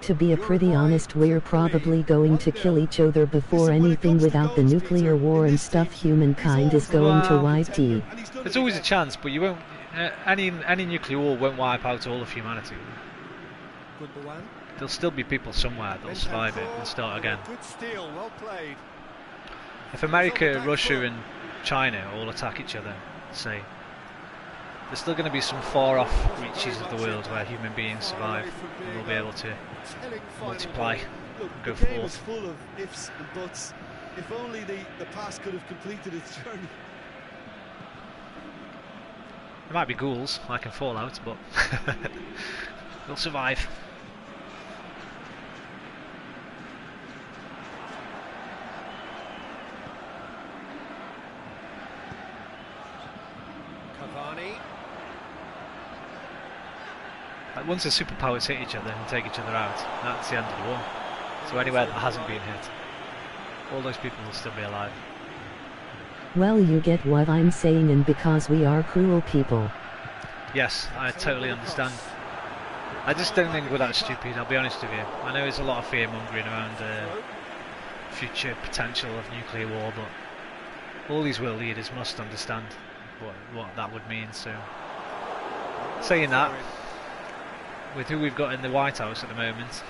To be pretty honest, we're probably going to kill each other before anything. Without the nuclear war and stuff, humankind is going to wipe D. There's always a chance, but you won't. Any nuclear war won't wipe out all of humanity. There'll still be people somewhere that'll survive it and start again. If America, Russia and China all attack each other, say, there's still going to be some far-off reaches of the world where human beings survive and will be able to multiply and go forth. The game is forth. full of ifs and buts. If only the past could have completed its journey. There might be ghouls, like in Fallout, but they'll survive. Like once the superpowers hit each other and take each other out, that's the end of the war. So anywhere that hasn't been hit, all those people will still be alive. Well, you get what I'm saying, and because we are cruel people. Yes, I totally understand. I just don't think we're that stupid, I'll be honest with you. I know there's a lot of fear mongering around future potential of nuclear war, but all these world leaders must understand what that would mean. So, saying that, with who we've got in the White House at the moment,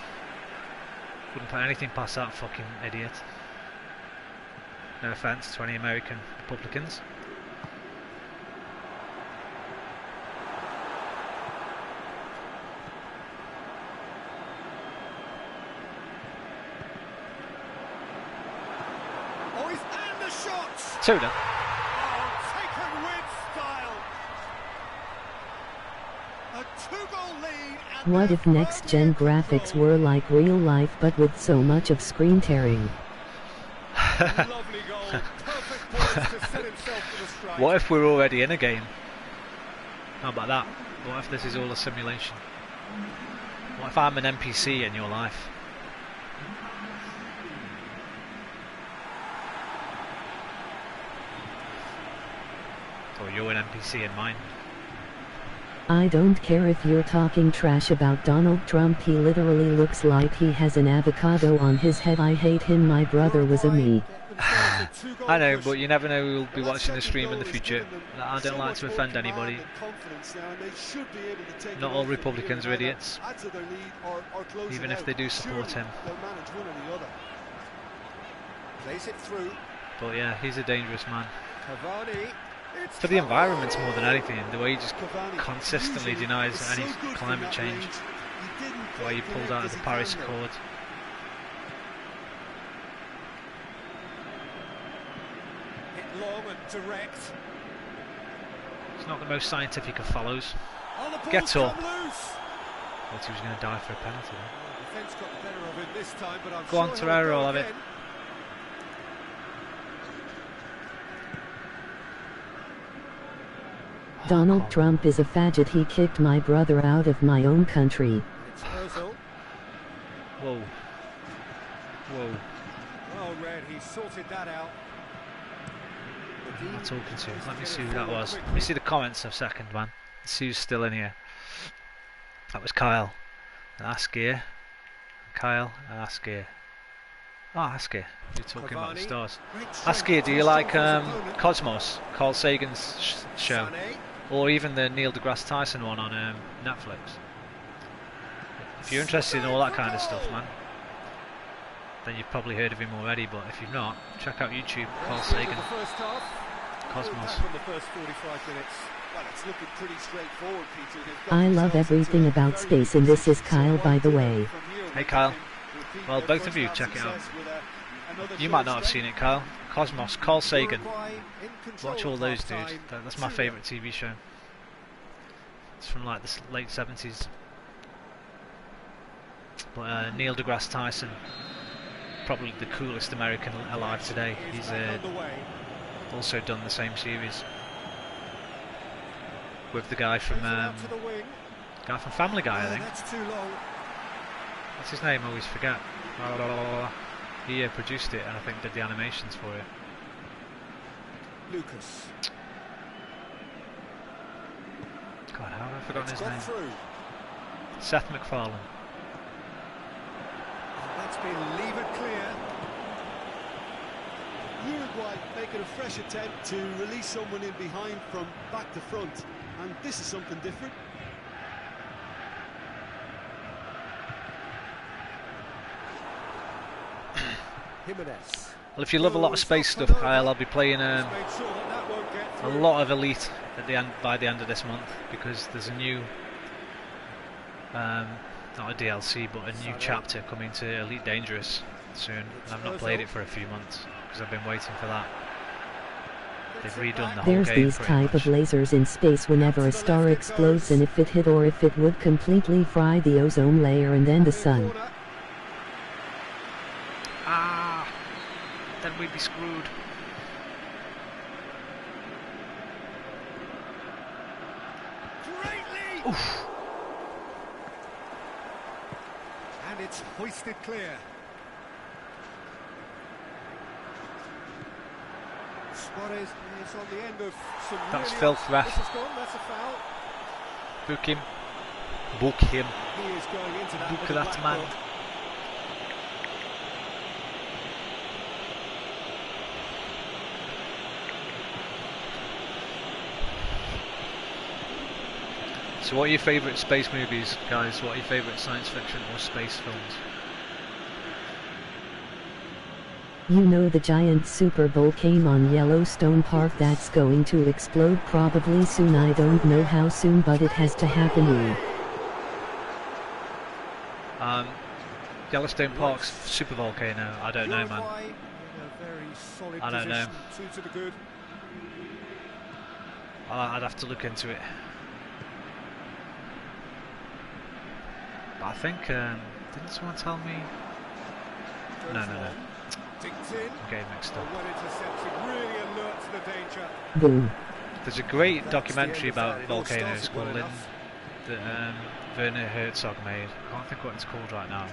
wouldn't put anything past that fucking idiot. No offence to any American Republicans. Oh, he's and the shot! Tuna. Oh, taken with style. A two-goal lead. And What if next-gen graphics were like real life but with so much of screen tearing? Lovely goal. Perfect points to set himself for the strike. What if we're already in a game? How about that? What if this is all a simulation? What if I'm an NPC in your life? Or you're an NPC in mine? I don't care if you're talking trash about Donald Trump. He literally looks like he has an avocado on his head. I hate him. My brother was a me. I know, but you never know who'll be watching the stream in the future. I don't like to offend anybody. Not all Republicans are idiots, even if they do support him. But yeah, he's a dangerous man. For the environment more than anything, the way he just consistently denies any climate change, the way he pulled out of the Paris Accord. Long and direct. It's not the most scientific of follows. Gets up. Thought he was going to die for a penalty. Defense got the better of him this time, but I'm Go on, Torreira, I'll have it. Donald Trump is a faggot. He kicked my brother out of my own country. Whoa. Whoa. Well read, he sorted that out. Who am I talking to? Let me see who that was. Let me see the comments a second, man. Let's see who's still in here. That was Kyle and Askir. Kyle and Askir. Oh, Askir. You're talking about the stars. Askir, do you like Cosmos, Carl Sagan's show? Or even the Neil deGrasse Tyson one on Netflix? If you're interested in all that kind of stuff, man, then you've probably heard of him already, but if you've not, check out YouTube, Carl Sagan, Cosmos. I love everything about space, and this is Kyle, by the way. Hey Kyle. Well, both of you check it out. You might not have seen it, Kyle. Cosmos, Carl Sagan. Watch all those, dude. That's my favourite TV show. It's from like the late 70s. But Neil deGrasse Tyson, probably the coolest American alive today. He's also done the same series with the guy from Family Guy, I think. What's his name? I always forget. He produced it and I think did the animations for it. Lucas. God, how have I forgotten his name? Through. Seth MacFarlane. That's been levered clear. Uruguay making a fresh attempt to release someone in behind from back to front, and this is something different. Jimenez. Well, if you love a lot of space stuff, Kyle, I'll be playing a lot of Elite at the end by the end of this month, because there's a new, not a DLC, but a new chapter coming to Elite Dangerous soon. And I've not played it for a few months because I've been waiting for that. They've redone the whole game. There's these type of lasers in space whenever a star explodes, and if it hit or if it would completely fry the ozone layer and then the sun. Ah, then we'd be screwed. Greatly. Oof. And it's hoisted clear. Suarez is on the end of some. That's really filth, ref. That's a foul. Book him. Book him. He is going into that. Book that man. So what are your favourite space movies, guys? What are your favourite science fiction or space films? You know the giant super volcano on Yellowstone Park that's going to explode probably soon. I don't know how soon, but it has to happen. Yellowstone Park's super volcano. I don't know, man. I don't know. I'd have to look into it. But I think didn't someone tell me? No. I'm getting mixed up. Boom. There's a great documentary about volcanoes called that Werner Herzog made. I can't think what it's called right now.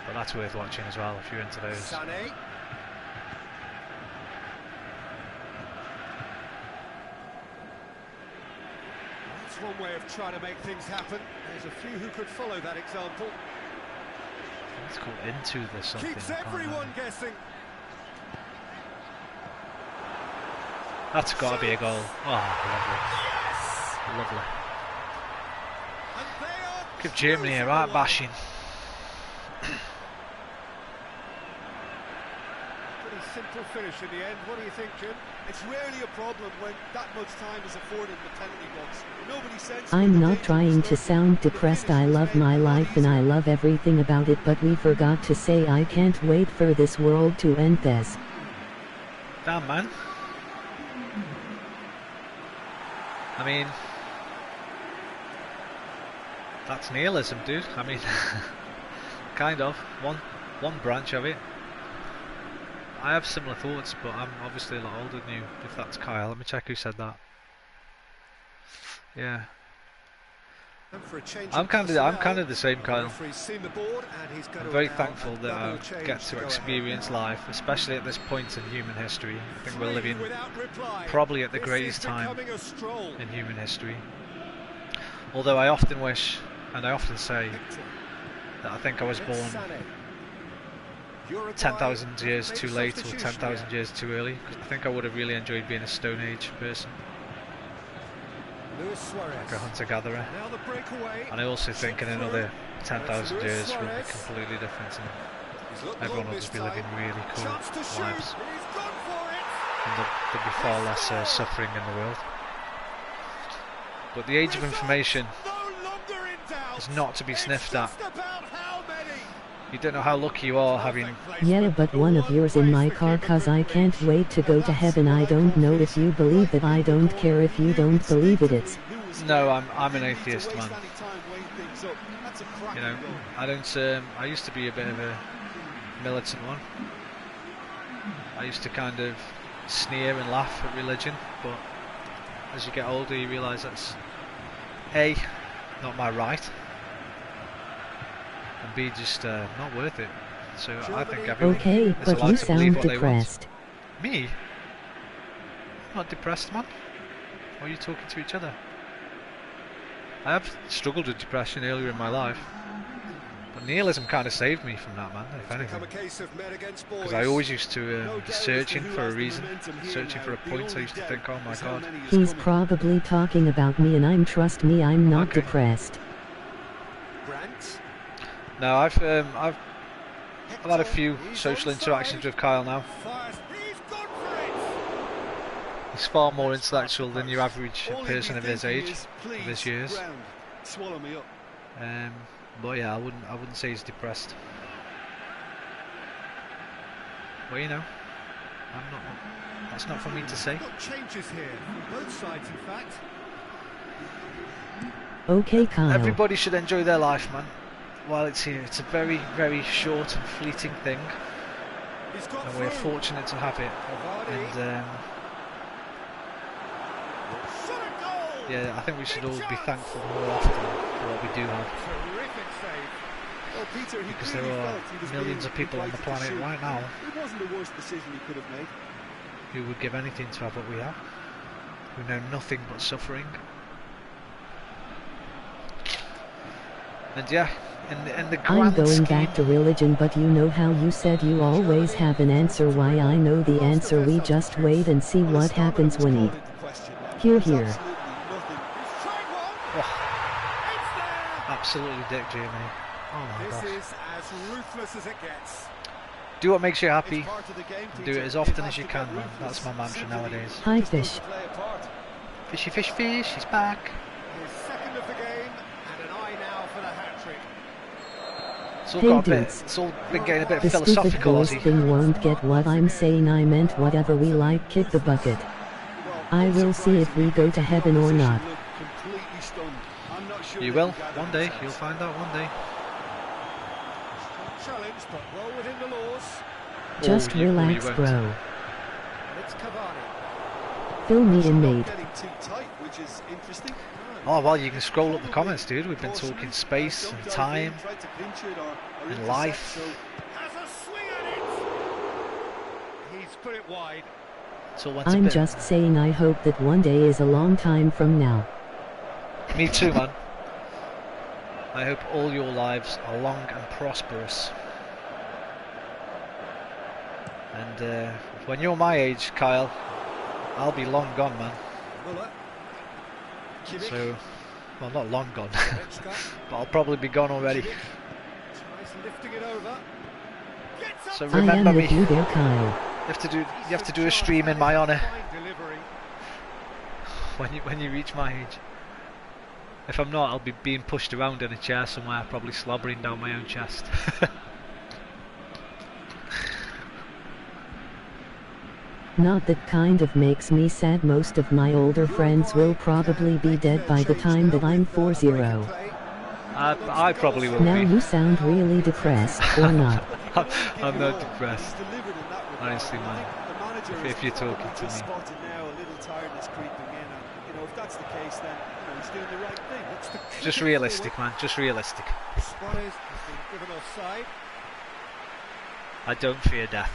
But that's worth watching as well if you're into those. That's one way of trying to make things happen. There's a few who could follow that example. It's called Into the something. Keeps everyone guessing. That's got to be a goal. Oh, lovely. Lovely. Give Germany a right bashing. Pretty simple finish in the end. What do you think, Jim? It's rarely a problem when that much time is afforded in the penalty box. Nobody sends. I'm not trying to sound depressed. I love my life and I love everything about it, but we forgot to say I can't wait for this world to end. This. Damn, man. I mean, that's nihilism, dude. I mean, kind of one branch of it. I have similar thoughts, but I'm obviously a lot older than you. If that's Kyle, let me check who said that. Yeah, I'm kind of the same, Kyle. I'm very thankful that I get to experience life, especially at this point in human history. I think we're living probably at the greatest time in human history. Although I often wish, and I often say, that I think I was born 10,000 years too late or 10,000 years too early. I think I would have really enjoyed being a Stone Age person, like a hunter-gatherer. And I also think in another 10,000 years we'll be completely different, and everyone will just be living really cool lives, and there'll be far less suffering in the world. But the age of information is not to be sniffed at. You don't know how lucky you are having... Yeah, but one of yours in my car, cause I can't wait to go to heaven. I don't know if you believe it, I don't care if you don't believe it. It's... No, I'm an atheist, man. You know, I don't... I used to be a bit of a militant one. I used to kind of sneer and laugh at religion, but as you get older you realise that's A, not my right, and B, just not worth it. So I think everyone okay, is but allowed you to believe sound what they want. depressed. Me? I'm not depressed, man. Or are you talking to each other? I have struggled with depression earlier in my life. But nihilism kind of saved me from that, man, if anything. Because I always used to be searching for a reason, searching for a point. I used to think, oh my god. He's probably talking about me, and trust me, I'm not depressed. No, I've had a few social interactions with Kyle now. He's far more intellectual than your average person of his age, of his years. But yeah, I wouldn't say he's depressed. But you know, I'm not. That's not for me to say. Changes here from both sides, in fact. Okay, Kyle. Everybody should enjoy their life, man, while it's here. It's a very, very short and fleeting thing, and we're fortunate to have it. And yeah, I think we should all be thankful more often for what we do have. Because there are millions of people on the planet right now who would give anything to have what we have, who know nothing but suffering. And yeah, in the grand I'm going scheme, back to religion, but you know how you said you always have an answer. Why, I know the answer. We just wait and see what happens when he... Here. Absolutely dick, Jamie. Oh my This gosh. is as ruthless as it gets. Do what makes you happy. And do it as often as you can, man. That's my mantra nowadays. Hi, fish. Fishy fish fish, he's back. His second of the game, and an eye now for the hat-trick. It's all Hey, got a bit. dudes. It's all been getting a bit The stupid philosophical, boys Ozzy. thing won't get what I'm saying. I meant whatever we like, kick the bucket. I will see if we go to heaven or not. You will. One day. You'll find out one day. Challenge, but well within the laws. Just you relax, won't. bro. It's Cavani. Fill me in, mate. Getting too tight, which is interesting. Oh well, you can scroll up the comments, dude. We've been talking space and time and life. Has a swing at it. He's put it wide. It's all went a I'm bit. just saying I hope that one day is a long time from now. Me too, man. I hope all your lives are long and prosperous. And when you're my age, Kyle, I'll be long gone, man. Muller. Kimmich. So, well, not long gone, Goretzka. but I'll probably be gone already. Kimmich. Tries lifting it over. Gets up So I am remember me. with you there, Kyle. You have to do a stream in my honour Fine delivery. when you reach my age. If I'm not, I'll be being pushed around in a chair somewhere, probably slobbering down my own chest. Not that kind of makes me sad. Most of my older friends will probably be dead by the time that I'm 40. I probably will Now be. you sound really depressed, or not? I'm not depressed. Honestly, man. If you're talking to me. Spotted now a little tiredness creeping in, and you know if that's the case, then you know, he's doing the right thing. Just realistic, man. Just realistic. Suarez has been given offside. I don't fear death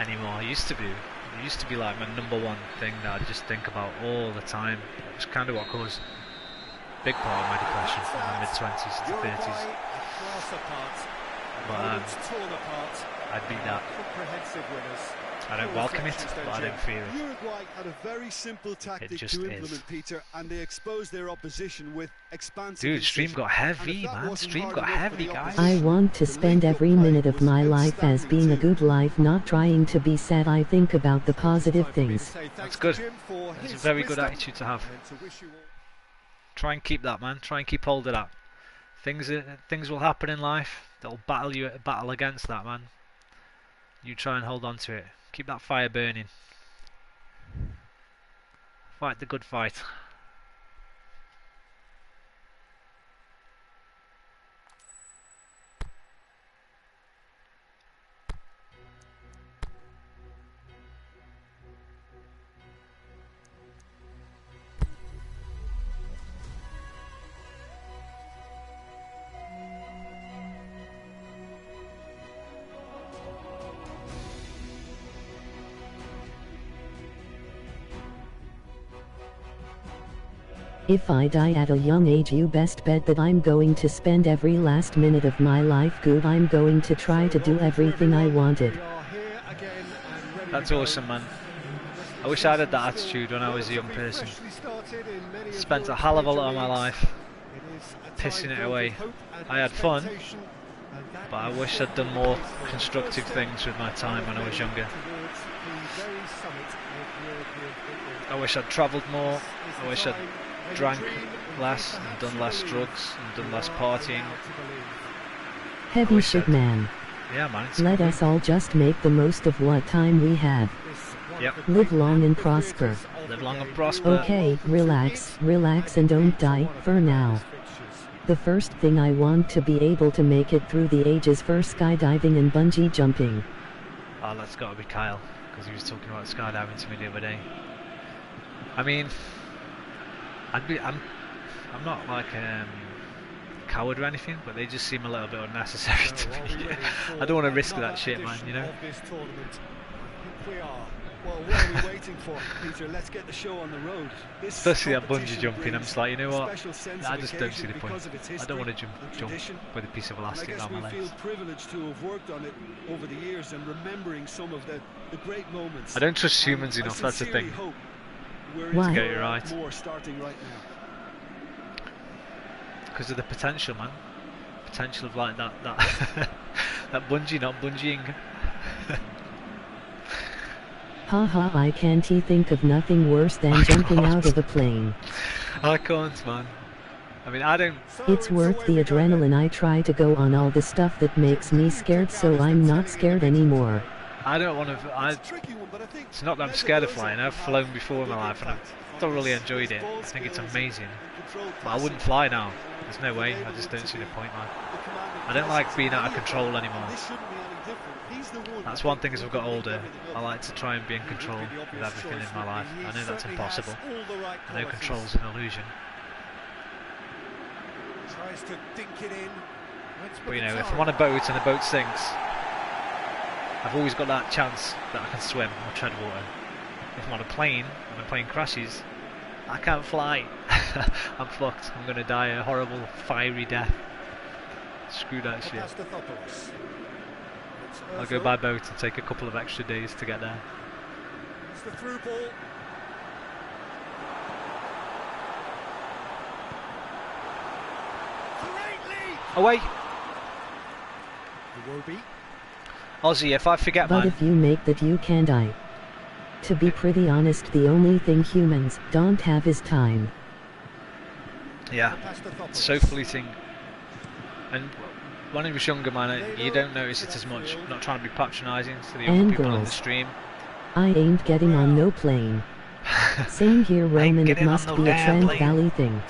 anymore. I used to be. It used to be like my number one thing that I just think about all the time. It's kind of what caused a big part of my depression from my mid-20s to 30s. Class apart. But Opponents torn apart. I beat that. Comprehensive winners. I don't welcome it, but I don't fear it. Uruguay had a very simple tactic just to is. implement, Peter, and they exposed their opposition with expansive Dude, stream incision. got heavy, And if that man. wasn't Stream hard got enough for heavy, the guys. I want to spend every minute of my life as being a good life, not trying to be sad. I think about the positive things. That's good. That's a very good attitude to have. Try and keep that, man. Try and keep hold of that. Things will happen in life. They'll battle against that, man. You try and hold on to it. Keep that fire burning. Fight the good fight. If I die at a young age, you best bet that I'm going to spend every last minute of my life good. I'm going to try to do everything I wanted. That's awesome, man. I wish I had that attitude when I was a young person. Spent a hell of a lot of my life pissing it away. I had fun, but I wish I'd done more constructive things with my time when I was younger. I wish I'd travelled more. I wish I'd drank less and done less drugs and done less partying. Heavy shit, man. Yeah, man. Let us all just make the most of what time we have. Yep. Live long and prosper. Live long and prosper. Okay, relax, relax and don't die, for now. The first thing I want to be able to make it through the ages for skydiving and bungee jumping. Oh, that's got to be Kyle, because he was talking about skydiving to me the other day. I mean, I'm not like a coward or anything, but they just seem a little bit unnecessary to me. I don't want to risk that shit, man, you know? Well, what are we waiting for, Peter? Let's get the show on the road. Especially that bungee jumping, I'm just like, you know what? I just don't see the point. I don't want to jump with a piece of elastic down my legs. We feel privileged to have worked on it over the years and remembering some of the great moments. I don't trust humans enough, that's the thing. Why? To get it right. More starting right now. Because of the potential, man. Potential of like that that bungee not bungeeing. Haha, I can't think of nothing worse than jumping out of a plane. I can't, man. I mean, I don't... It's worth the adrenaline. I try to go on all the stuff that makes me scared, so I'm not scared anymore. I don't want to... It's not that I'm scared of flying. I've flown before in my life and I've thoroughly enjoyed it. I think it's amazing. But I wouldn't fly now. There's no way. I just don't see the point, man. I don't like being out of control anymore. That's one thing as I've got older. I like to try and be in control with everything in my life. I know that's impossible. I know control's an illusion. But you know, if I'm on a boat and the boat sinks, I've always got that chance that I can swim or tread water. If I'm on a plane and the plane crashes, I can't fly. I'm fucked. I'm going to die a horrible, fiery death. Screw that shit. I'll go by boat and take a couple of extra days to get there. It's the through ball. Away! Iwobi. Aussie, if I forget, But man. if you make that, you can die. To be pretty honest, the only thing humans don't have is time. Yeah, it's so fleeting. And when I was younger, man, you don't notice it as much. I'm not trying to be patronising to the young And people in the girls. stream. I ain't getting on no plane. Same here, Roman. It must be a Trent Valley thing.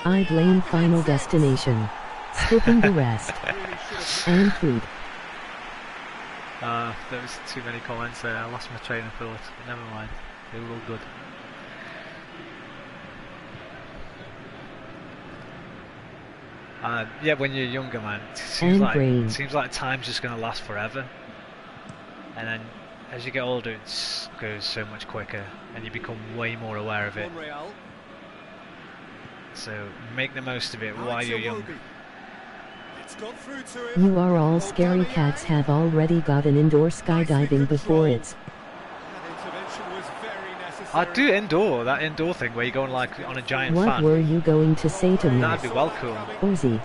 I blame Final Destination. Skipping the rest. And food. There was too many comments there. I lost my train of thought, but never mind. They were all good. Yeah, when you're younger, man, it seems like time's just going to last forever. And then as you get older, it goes so much quicker, and you become way more aware of it. So make the most of it while you're young. You are all scary cats have already got an indoor skydiving before it's... I'd do indoor, that indoor thing where you're going like on a giant fan. What were you going to say to me? That'd be well cool. Ozzy.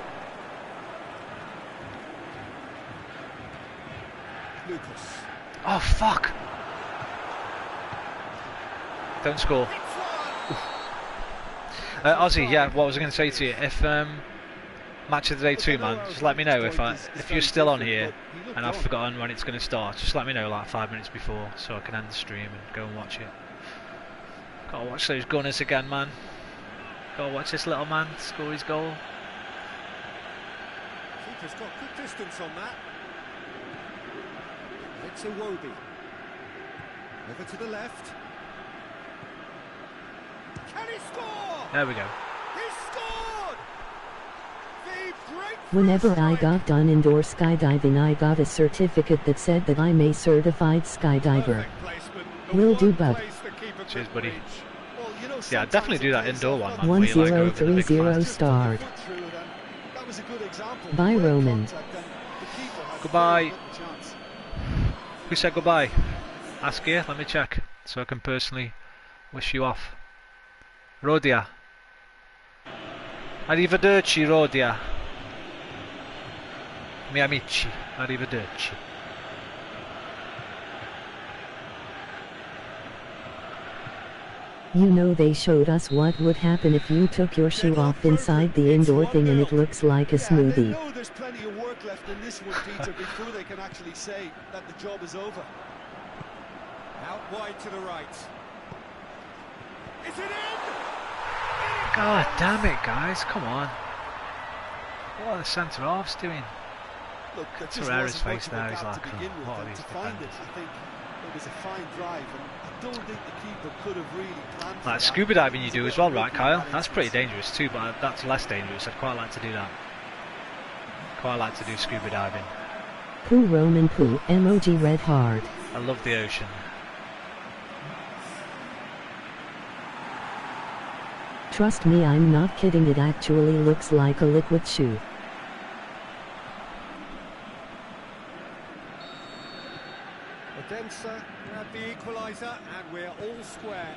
Oh fuck! Don't score. Ozzy, yeah, what was I going to say to you? If match of the day 2, man, just let me know if you're still on here and I've forgotten when it's going to start. Just let me know like 5 minutes before so I can end the stream and go and watch it. Gotta watch those Gunners again, man. Gotta watch this little man score his goal. Keeper's got good distance on that. It's Iwobi. Over to the left. Can he score? There we go. He scored! The breakthrough Whenever I strike. got done indoor skydiving, I got a certificate that said that I'm a certified skydiver. Perfect placement. Will do, bud. Place the keeper Cheers, could buddy. reach. Well, you know, Yeah, I'd definitely do that indoor one, man. 1030 starred. That was a good example. Bye, Great Roman. contact, and the keeper had Goodbye. very little chance. Who said goodbye? Ask here, let me check, so I can personally wish you off. Rodia. Arrivederci, Rodia. Mi amici, arrivederci. You know, they showed us what would happen if you took your shoe off inside the indoor thing and it looks like a Yeah, smoothie. they know there's plenty of work left in this one, Peter, before they can actually say that the job is over. Out wide to the right. Is it in? God damn it, guys, come on. What are the centre halves doing? Look, that just Torreira's wasn't face much of a now, he's gap like, to begin with, what are and these to find it, defenders? I think it was a fine drive, and I don't think the keeper could have really planned for Like that. scuba diving you He's a do bit as well, lucky right, in Kyle? that That's pretty instance. dangerous too, but that's less dangerous. I'd quite like to do that. Quite like to do scuba diving. Poo Roman poo, emoji red heart. I love the ocean. Trust me, I'm not kidding, it actually looks like a liquid shoe. Odense grabbed the equaliser and we're all square.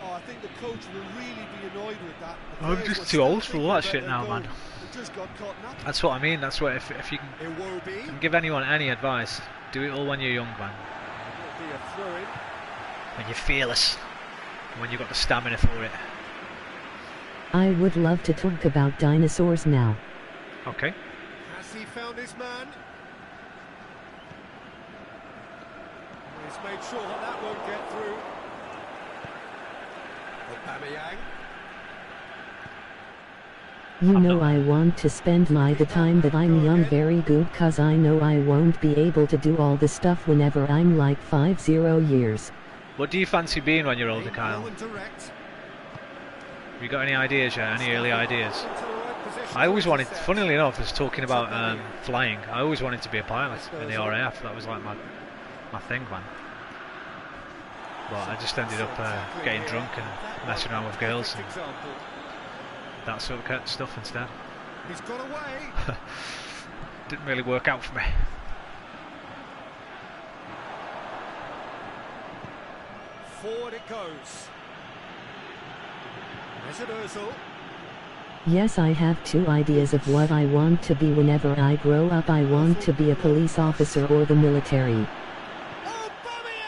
Oh, I think the coach will really be annoyed with that. The I'm players just were too still old for all that thinking shit about now, their man. goal. They just got caught napping. That's what I mean. That's what if you can Iwobi. give anyone any advice, do it all when you're young, man. It'll be a throw-in. When you're fearless, when you've got the stamina for it. I would love to talk about dinosaurs now. Okay. Has he found his man? He's made sure that that won't get through. Aubameyang. You know, I want to spend the time that I'm young very good, cause I know I won't be able to do all the stuff whenever I'm like 50 years. What do you fancy being when you're older, Aimed Kyle? low and direct. Have you got any ideas yet? Any early ideas? Into the right position I always to wanted, intercept. funnily enough, just talking about flying, I always wanted to be a pilot in the RAF. That was like my thing, man. But I just ended up getting drunk and messing around with girls and Example. that sort of stuff instead. He's got away. Didn't really work out for me. Forward it goes. Mesut Ozil. Yes, I have two ideas of what I want to be whenever I grow up. I want to be a police officer or the military.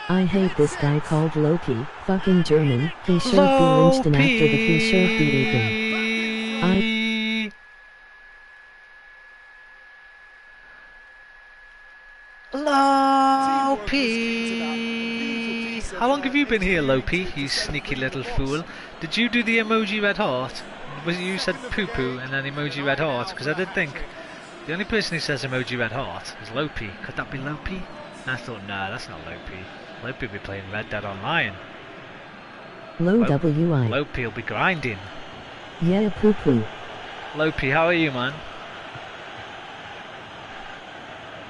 I hate this guy called Loki, fucking German. He should be lynched and after that he should be eaten. Lopi! How long have you been here, Lopi, you sneaky little fool? Did you do the emoji red heart? Was it you said poo-poo and then emoji red heart? Because I did think the only person who says emoji red heart is Lopi. Could that be Lopi? And I thought, nah, that's not Lopi. Lopi will be playing Red Dead Online. Low WI. Lopi will be grinding. Yeah, poo poo. Lopi, how are you, man?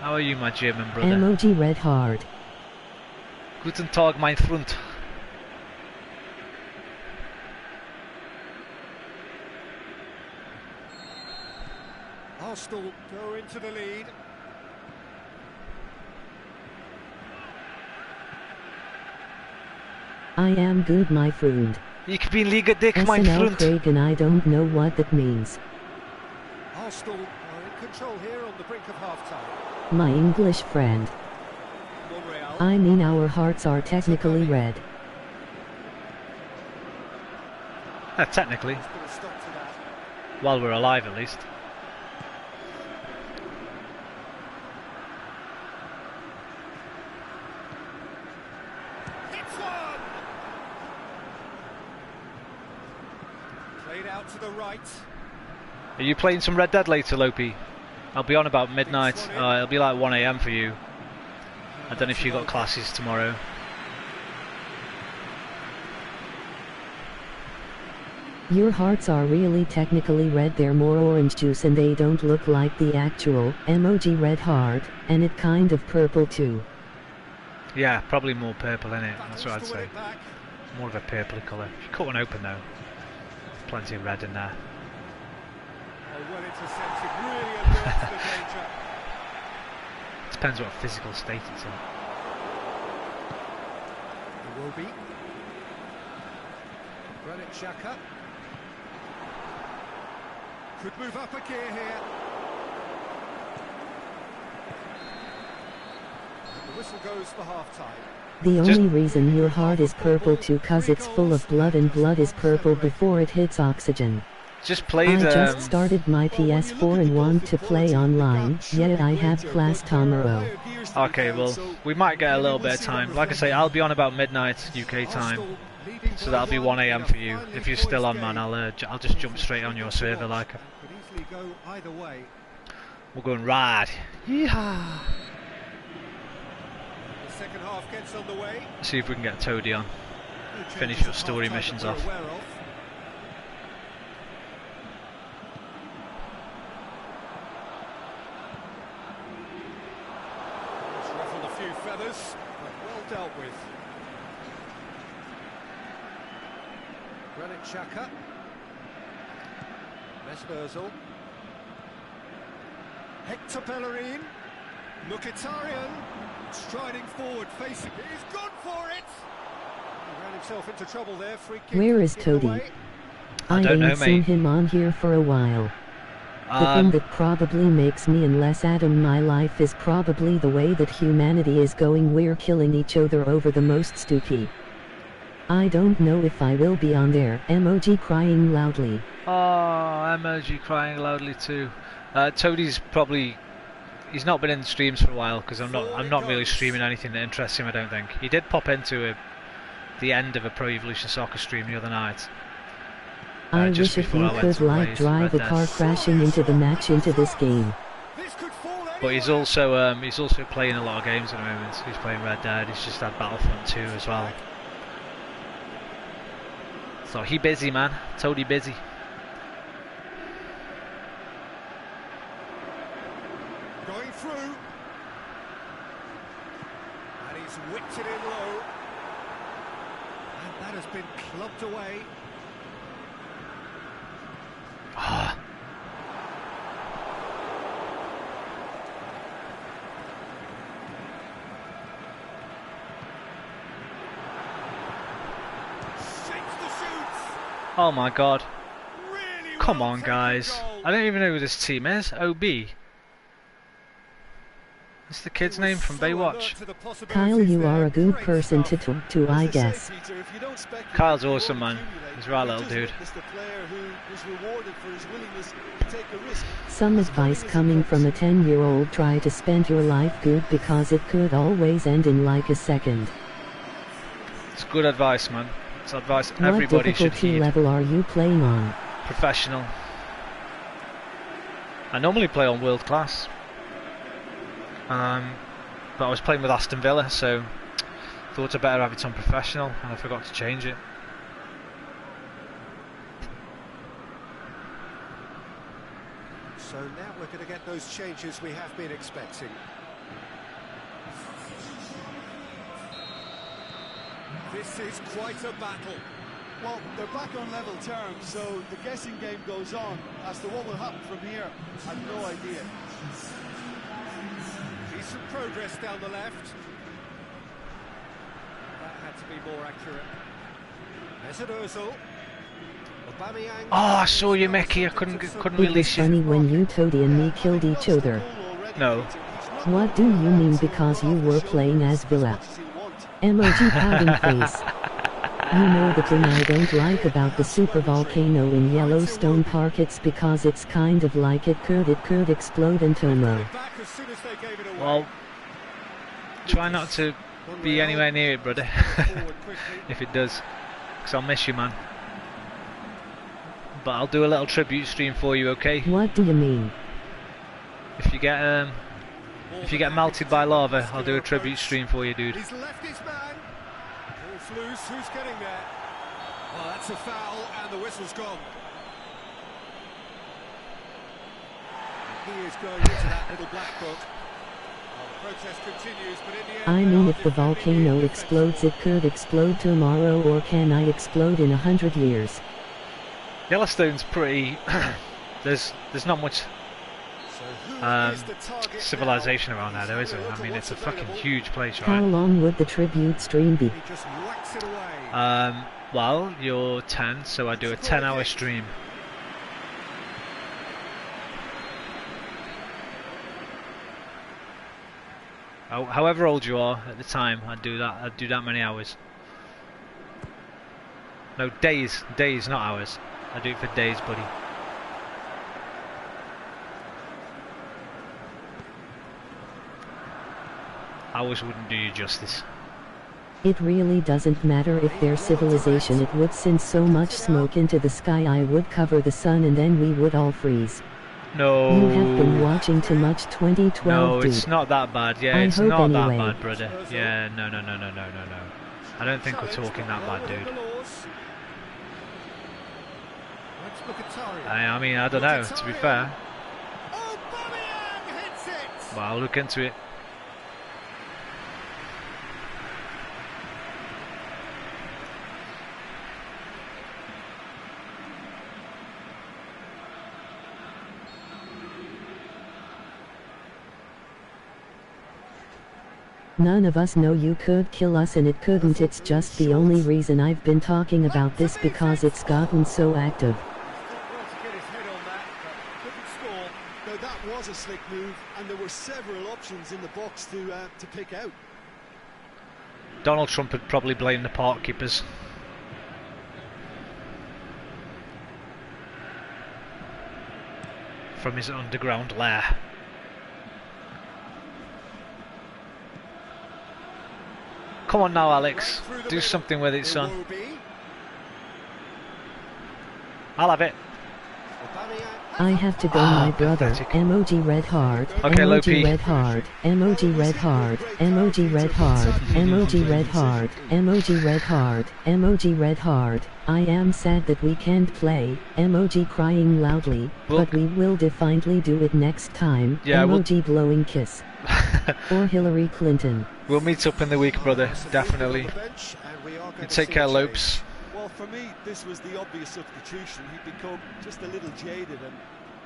How are you, my German brother? Emoji red hard. Guten Tag, mein Freund. Arsenal go into the lead. I am good, my friend. Ich bin Liga dick, mein SNL Freund. Craig, and I don't know what that means. Arsenal are in control here on the brink of half-time. My English friend. Monreal. I mean, our hearts are technically red. Technically, He's put a stop to that. while we're alive at least. Hits one! Played out to the right. Are you playing some Red Dead later, Lopi? I'll be on about midnight. It'll be like 1 AM for you. I don't know if you got classes tomorrow. Your hearts are really technically red, they're more orange juice and they don't look like the actual emoji red heart, and it kind of purple too. Yeah, probably more purple in it. That's what I'd Battles to win say. it back. more of a purpley colour. If you cut one open though, plenty of red in there. Oh, well intercepted, really alert to the danger. Depends what physical state it's in. It will be. Granit Xhaka. Could move up a gear here. The whistle goes for half-time. The only reason your heart is purple too cause it's full of blood and blood is purple before it hits oxygen. Just played. I just started my PS4 and want to play online, yet I have class tomorrow. Okay, well, we might get a little bit of time. Like I say, I'll be on about midnight UK time, so that'll be 1 AM for you. If you're still on, man, I'll just jump straight on your server like. Could easily go either way. We're going rad. Yeehaw! The second half gets underway. See if we can get Toady on. Finish your story missions off. Ruffled a few feathers, but well dealt with. Granit Xhaka. Mesut. Hector Bellerin. Mkhitaryan striding forward, facing. He's gone for it. He ran himself into trouble there. Free kick. Where is Toady? I don't know, ain't seen mate. him on here for a while. The thing that probably makes me and less Adam my life is probably the way that humanity is going. We're killing each other over the most stupid. I don't know if I will be on there. Emoji crying loudly. Oh, emoji crying loudly too. Toadie's probably, he's not been in streams for a while because I'm not really streaming anything that interests him. I don't think he did pop into the end of a Pro Evolution Soccer stream the other night. I wish if you could like drive a car crashing into the match into this game. But he's also playing a lot of games at the moment. He's playing Red Dead. He's just had Battlefront 2 as well. So he busy, man. Totally busy. Going through. And he's whipped it in low. And that has been clubbed away. Ah. Oh my god. Really Come well on, guys. goal. I don't even know who this team is. OB. That's the kid's name from Baywatch. Kyle, you are a good person to talk to, I guess. Kyle's awesome, man. He's a right little dude. Some advice coming from a 10-year-old: try to spend your life good because it could always end in like a second. It's good advice, man. It's advice What everybody should difficulty heed. level are you playing on? Professional. I normally play on world class. But I was playing with Aston Villa, so thought I'd better have it on professional, and I forgot to change it. So now we're going to get those changes we have been expecting. This is quite a battle. Well, they're back on level terms, so the guessing game goes on as to what will happen from here. I've no idea. Decent progress down the left. That had to be more accurate. Mesut Ozil. Aubameyang. Oh, I saw you, Mickey. I couldn't It was release you. funny when you, Toady, and me killed each other. No. What do you mean because you were playing as Villa? Emoji pouting face. You know the thing I don't like about the super volcano in Yellowstone Park, it's because it's kind of like it could explode in Tomo. Well, try not to be anywhere near it, brother. If it does, because I'll miss you, man. But I'll do a little tribute stream for you, okay? What do you mean? If you get melted by lava, I'll do a tribute stream for you, dude. He's left his man. Ball's loose. Who's getting there? Well, that's a foul, and the whistle's gone. He is going into that little black book. Oh, protest continues, but in the end, I they mean, are if the defending volcano it explodes, it could explode tomorrow, or can I explode in 100 years? Yellowstone's pretty. there's not much So who is the target civilization now? around there, He's though, is having there? a look I at mean, what's it's a fucking available. huge place, How right? long would the tribute stream be? He just whacks it away. Well, you're 10, so I do a 10-hour stream. However old you are at the time, I'd do that many hours. No, days, not hours. I do it for days, buddy. Hours wouldn't do you justice. It really doesn't matter if their civilization it would send so much smoke into the sky I would cover the sun and then we would all freeze. No. You have been watching too much 2012, No, dude. it's not that bad. Yeah, I it's hope not anyway. that bad, brother. Yeah, no. I don't think we're talking that bad, dude. Let's look at Torreira. I mean, I don't know, to be fair. Oh, Aubameyang hits it! Well, I'll look into it. None of us know you could kill us and it couldn't. It's just the only reason I've been talking about this because it's gotten so active. Well to get his head on that, but couldn't score. Now that was a slick move, and there were several options in the box to pick out. Donald Trump would probably blame the park keepers. From his underground lair. Come on now, Alex. Do something with it, son. I'll have it. I have to go, my brother. pathetic. Emoji red heart. Okay, low Emoji P. red heart. Emoji red heart. Emoji red heart. Emoji red heart. Emoji red heart. Emoji red heart. I am sad that we can't play. Emoji crying loudly, but we will definitely do it next time. Yeah, Emoji blowing kiss. Or Hillary Clinton. We'll meet up in the week, brother. Definitely. You take care, Lopes. Well, for me, this was the obvious substitution. He'd become just a little jaded, and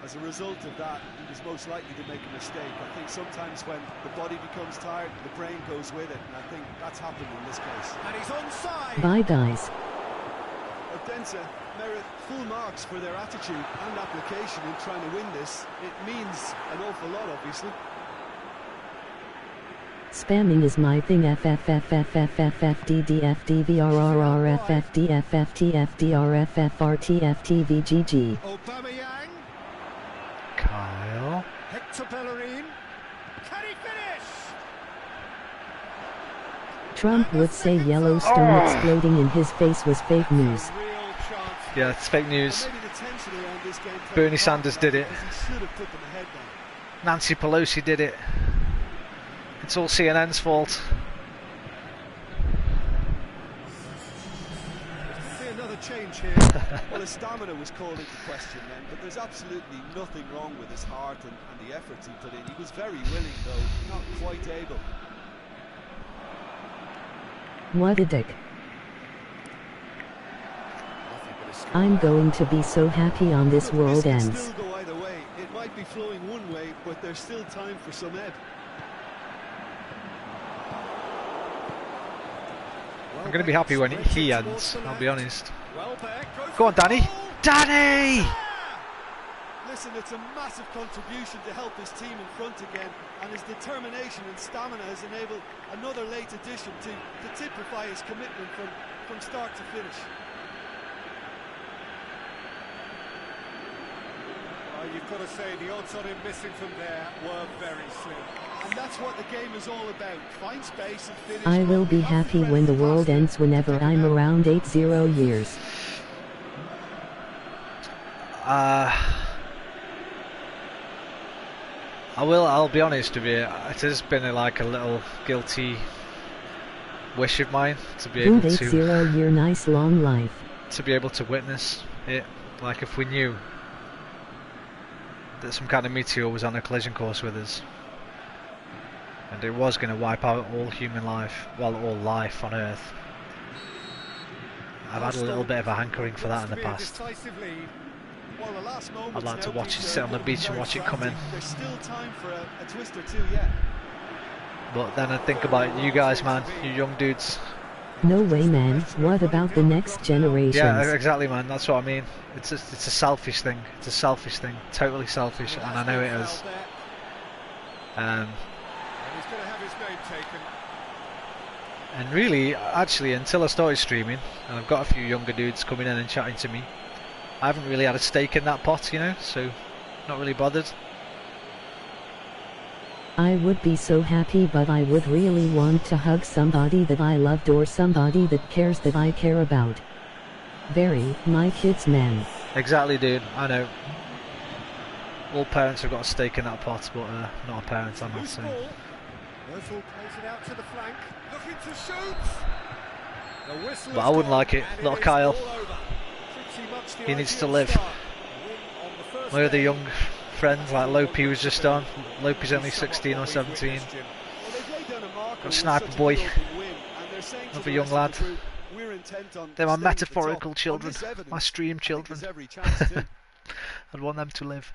as a result of that, he was most likely to make a mistake. I think sometimes when the body becomes tired, the brain goes with it, and I think that's happened in this case. And he's onside. Bye, guys. Odense merit full marks for their attitude and application in trying to win this. It means an awful lot, obviously. Spamming is my thing. FFFFFFDDFDVRRFFDFFTFDRFFRTFTVGG. Aubameyang. Kyle. Hector Bellerin. Can he finish? Trump would say Yellowstone exploding in his face was fake news. Real chance. Yeah, it's fake news. Maybe the tension around this game played Bernie a part Sanders in did that, it. because he should have put them ahead then. Nancy Pelosi did it. It's all CNN's fault. See another change here. Well, his stamina was called into question then, but there's absolutely nothing wrong with his heart and the efforts he put in. He was very willing, though, not quite able. What a dick. I'm going to be so happy on this world This can ends. still go either way. It might be flowing one way, but there's still time for some ebb. I'm going to be happy when he ends, I'll be honest. Welbeck goes Go on, for Danny. goal. Danny! Listen, it's a massive contribution to help his team in front again, and his determination and stamina has enabled another late addition to typify his commitment from start to finish. Well, you've got to say the odds on him missing from there were very slim. And that's what the game is all about. Find space and finish. I will be happy when the world ends whenever I'm around 80 years. I'll be honest with you, it has been like a little guilty wish of mine to be able Good 80 to year nice long life. witness it. Like if we knew that some kind of meteor was on a collision course with us. and it was going to wipe out all human life, well, all life on Earth. I've had a little bit of a hankering for that in the past. I'd like to watch it, sit on the beach and watch it come in. There's still time for a twist or two yet. But then I think about you guys, man, you young dudes. No way, man. What about the next generations? Yeah, exactly, man. That's what I mean. It's a selfish thing. It's a selfish thing. Totally selfish, and I know it is. He's going to have his name taken. And really, actually, until I started streaming, and I've got a few younger dudes coming in and chatting to me, I haven't really had a stake in that pot, you know, so not really bothered. I would be so happy, but I would really want to hug somebody that I loved or somebody that cares that I care about. Very, my kids, man. Exactly, dude, I know. All parents have got a stake in that pot, but not a parent, I'm not saying. Whistle plays it out to the flank, looking to shoot. The whistle But I wouldn't like it. and Little is Kyle, all over. Pretty much the he needs to ideal live. start. Win on the first My other day. young friends, like Lopi was just on. Lopi's only 16 or 17. Well, they've laid down a marker Got with Sniper such a Boy. good opening win, and they're saying to Another the young rest of lad. the group, we're intent on They're my staying at the metaphorical top. children, On this evidence, my stream I think children. there's every chance to. I'd want them to live.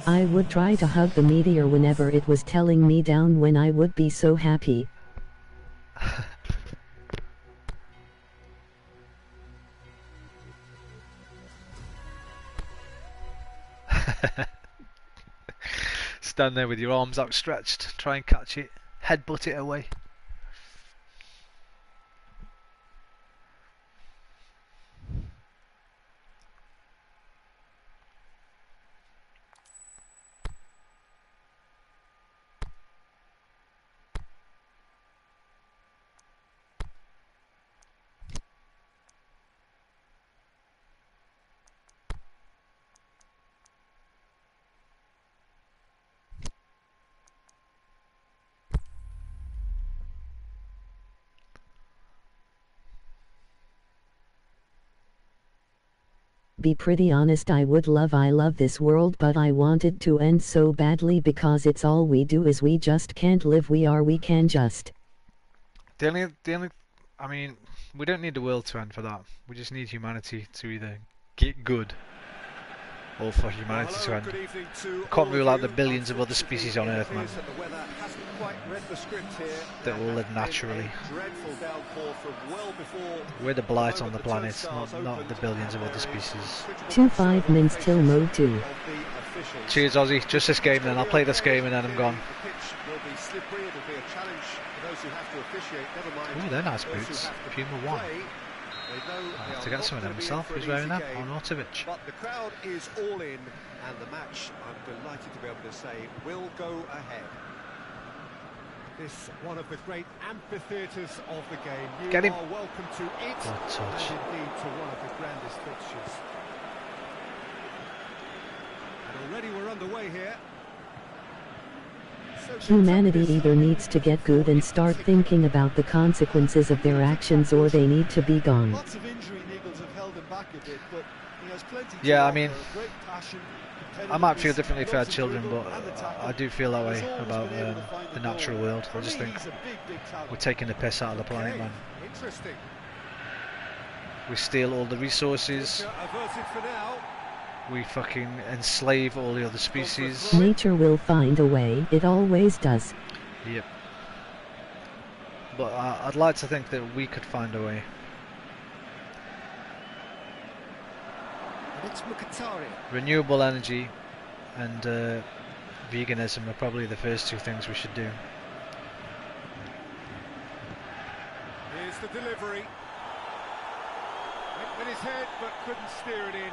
I would try to hug the meteor whenever it was telling me down when I would be so happy. Stand there with your arms outstretched, try and catch it, headbutt it away. Be pretty honest, I love this world, but I want it to end so badly because it's all we do is we just can't live, we can just. The only, I mean, we don't need the world to end for that. We just need humanity to either get good or for humanity to end. Can't rule out the billions of other species on Earth, man, that will live naturally. We're the blight on the planet, not the billions of other species. 5 minutes till mode 2. Cheers, Aussie. Just this game, then I'll play this game and then I'm gone. Ooh, they're nice boots. Puma 1. I have to get some of them myself. Who's wearing that? Arnautovic. But the crowd is all in, and the match, I'm delighted to be able to say, will go ahead. This one of the great amphitheatres of the game. You Get him. are welcome to it, Good touch. and indeed to one of the grandest fixtures. And already we're underway here. Humanity either needs to get good and start thinking about the consequences of their actions, or they need to be gone. Lots of injury niggles have held him back a bit, but he has plenty to Yeah, I offer. mean, Great passion, I might feel competitiveness, differently for our lots of children, dribble but and the tackle. I do feel that way He's always about been able to find the the natural goal. world. I For just me, think he's a big talent. we're taking the piss out of the planet, man. Interesting. We steal all the resources. Averted for now. We fucking enslave all the other species. Nature will find a way, it always does. Yep. But I'd like to think that we could find a way. And it's Mkhitaryan. Renewable energy and veganism are probably the first two things we should do. Here's the delivery. Went with his head, but couldn't steer it in.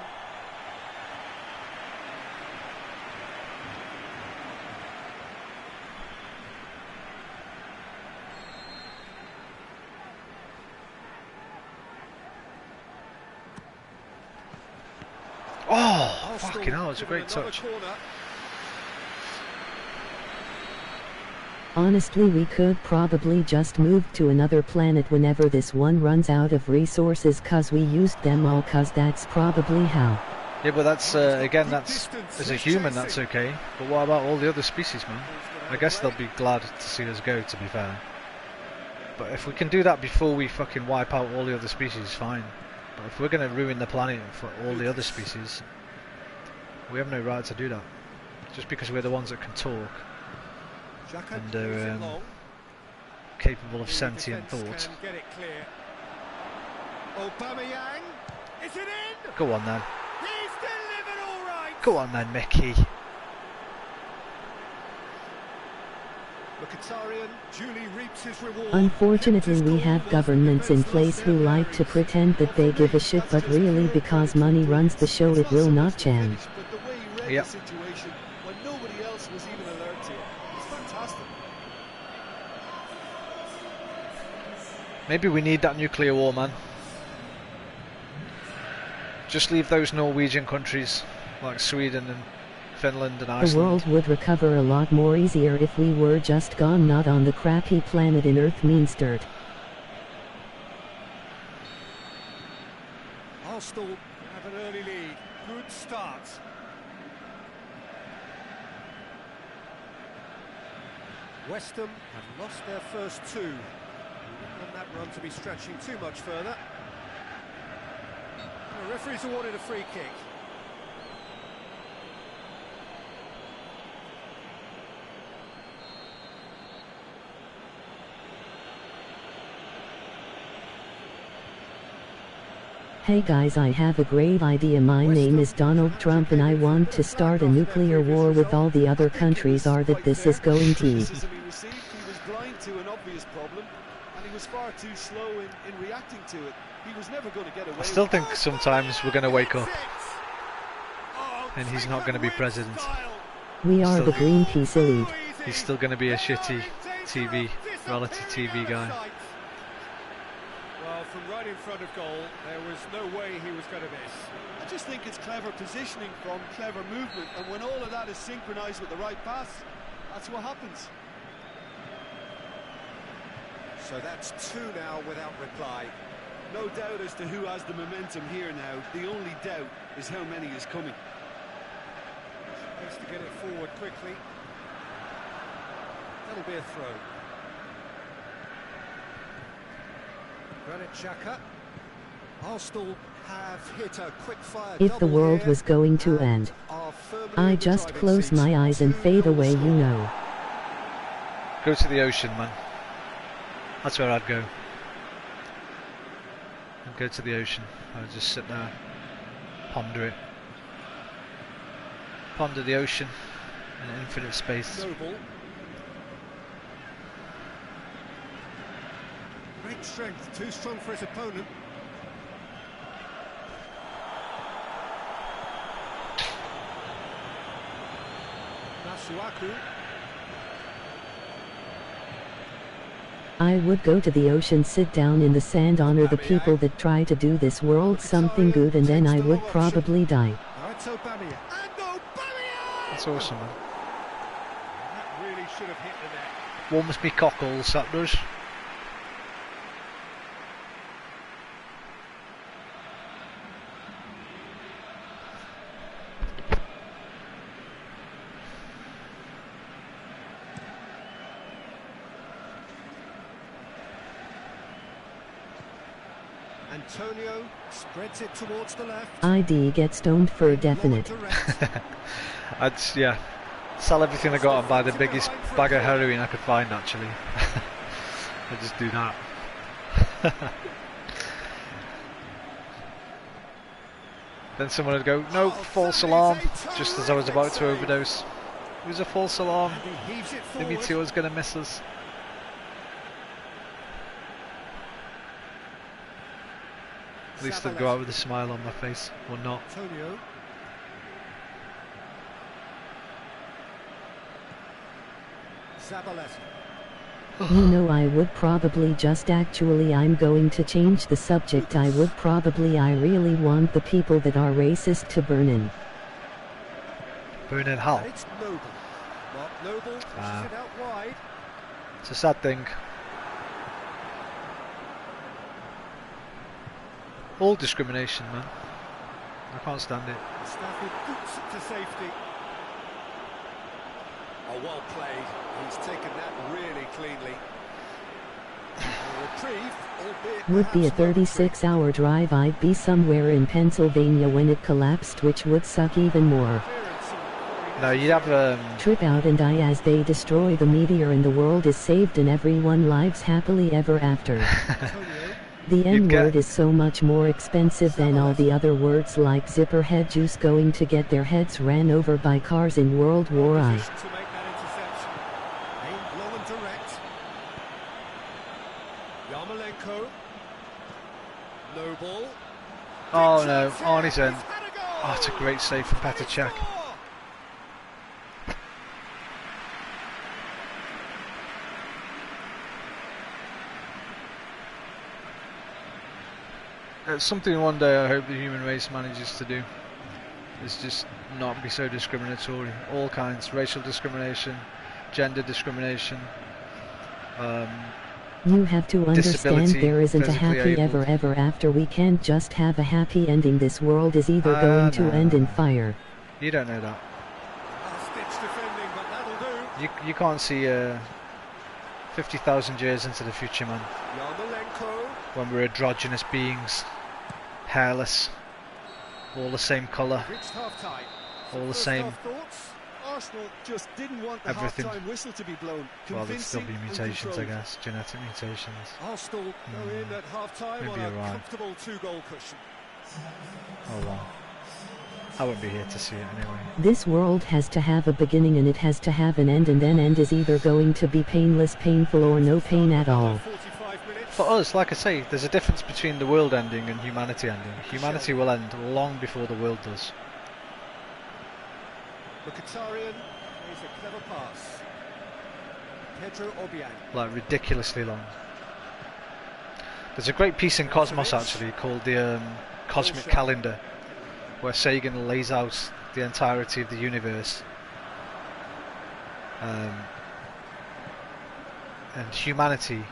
Oh, fucking hell, it's a great Another touch. corner. Honestly, we could probably just move to another planet whenever this one runs out of resources, cause we used them all, cause that's probably how. Yeah, but that's, again, that's, as a human, that's okay. But what about all the other species, man? I guess they'll be glad to see us go, to be fair. But if we can do that before we fucking wipe out all the other species, fine. But if we're going to ruin the planet for all the other species, we have no right to do that. Just because we're the ones that can talk and are capable of sentient thought. Go on then. Go on then, Mickey. Unfortunately, we have governments in place who like to pretend that they give a shit, but really, because money runs the show, it will not change. Yep. Maybe we need that nuclear war, man. Just leave those Norwegian countries like Sweden and Finland and Iceland. The world would recover a lot more easier if we were just gone, not on the crappy planet in Earth means dirt. Arsenal have an early lead. Good start. West Ham have lost their first two. We didn't want that run to be stretching too much further. The referee's awarded a free kick. Hey guys, I have a great idea. My name is Donald Trump and I want to start a nuclear war with all the other countries. Are that this is going to... He was blind to an obvious problem and he was far too slow in reacting to it. He was never going to get away. I still think sometimes we're going to wake up and he's not going to be president. We are the Greenpeace elite. He's still going to be a shitty reality TV guy. Well, from right in front of goal, there was no way he was going to miss. I just think it's clever positioning from clever movement, and when all of that is synchronised with the right pass, that's what happens. So that's two now without reply. No doubt as to who has the momentum here now. The only doubt is how many is coming. Needs to get it forward quickly. That'll be a throw. Granit Xhaka. Arsenal have hit a quick-fire If the world was going to end, I just close my eyes and fade away, you know. Go to the ocean, man. That's where I'd go. I'd go to the ocean. I'd just sit there, ponder it. Ponder the ocean in infinite space. Noble. Great strength, too strong for his opponent. Masuaku. I would go to the ocean, sit down in the sand, honor the people that try to do this world something good, and then I would probably die. That's awesome, man. That really should have hit the net. Warms me cockles, that does. Antonio spreads it towards the left. ID gets stoned for a definite. I'd, yeah, sell everything I got and buy the biggest bag of heroin I could find, actually. I'd just do that. Then someone would go, no, false alarm, just as I was about to overdose. It was a false alarm. The meteor was going to miss us. At least I'd go out with a smile on my face, or not. Antonio. Zabaleta. You know, I would probably just I'm going to change the subject. I really want the people that are racist to burn in. Burn in hell. It's Noble. Mark Noble pushes it out wide. It's a sad thing. All discrimination, man. I can't stand it. Stafford boots to safety. Oh, well played. He's taken that really cleanly. A reprieve, albeit Would be a perhaps 36-hour drive. I'd be somewhere in Pennsylvania when it collapsed, which would suck even more. No, you'd have Trip out and die as they destroy the meteor and the world is saved and everyone lives happily ever after. The N-word is so much more expensive than all the other words like zipperhead juice going to get their heads ran over by cars in World War I. to make that interception. Aimed low and direct. Yarmolenko. No ball. oh no, on his end. He's had a goal! Oh, it's a great save from Petr Cech. It's something one day I hope the human race manages to do. Is just not be so discriminatory. All kinds, racial discrimination, gender discrimination. You have to understand Disability, there isn't a physically happy able. ever after. We can't just have a happy ending. This world is either going to no. end in fire. You don't know that. Last-ditch defending, but that'll do. You can't see 50,000 years into the future, man. Yarmolenko. When we're androgynous beings, hairless, all the same colour, Reached half-time. all the First same. half thoughts? Arsenal just didn't want the Everything. half-time whistle to be blown. Well, there'd still be Convincing and mutations, I controlled. guess, genetic mutations. Arsenal go in at half-time maybe on a you're right. comfortable 2-goal cushion. Oh well. I won't be here to see it anyway. This world has to have a beginning and it has to have an end, and then end is either going to be painless, painful, or no pain at all. 45 minutes. For us, like I say, there's a difference between the world ending and humanity ending. Humanity will end long before the world does. Mkhitaryan plays a clever pass. Pedro Obiang. Like ridiculously long. There's a great piece in Cosmos actually called the Cosmic Calendar, where Sagan lays out the entirety of the universe and humanity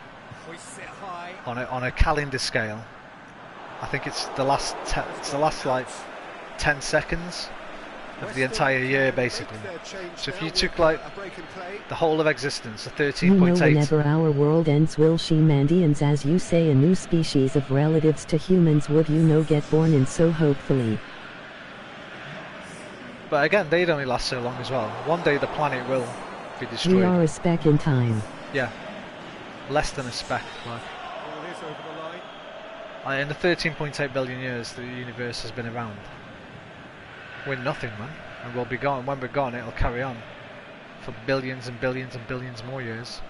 Hoists it high. on a calendar scale. I think it's the last like 10 seconds of the entire year basically. So if you took like the whole of existence, the You know, 13.8, whenever our world ends, will she Mandians, as you say, a new species of relatives to humans would, you know, get born in, so hopefully. but again they'd only last so long as well. One day the planet will be destroyed. We are a speck in time. Yeah, less than a speck. Like. Ball is over the line. In the 13.8 billion years the universe has been around, we're nothing, man, and we'll be gone. When we're gone, it'll carry on for billions and billions and billions more years.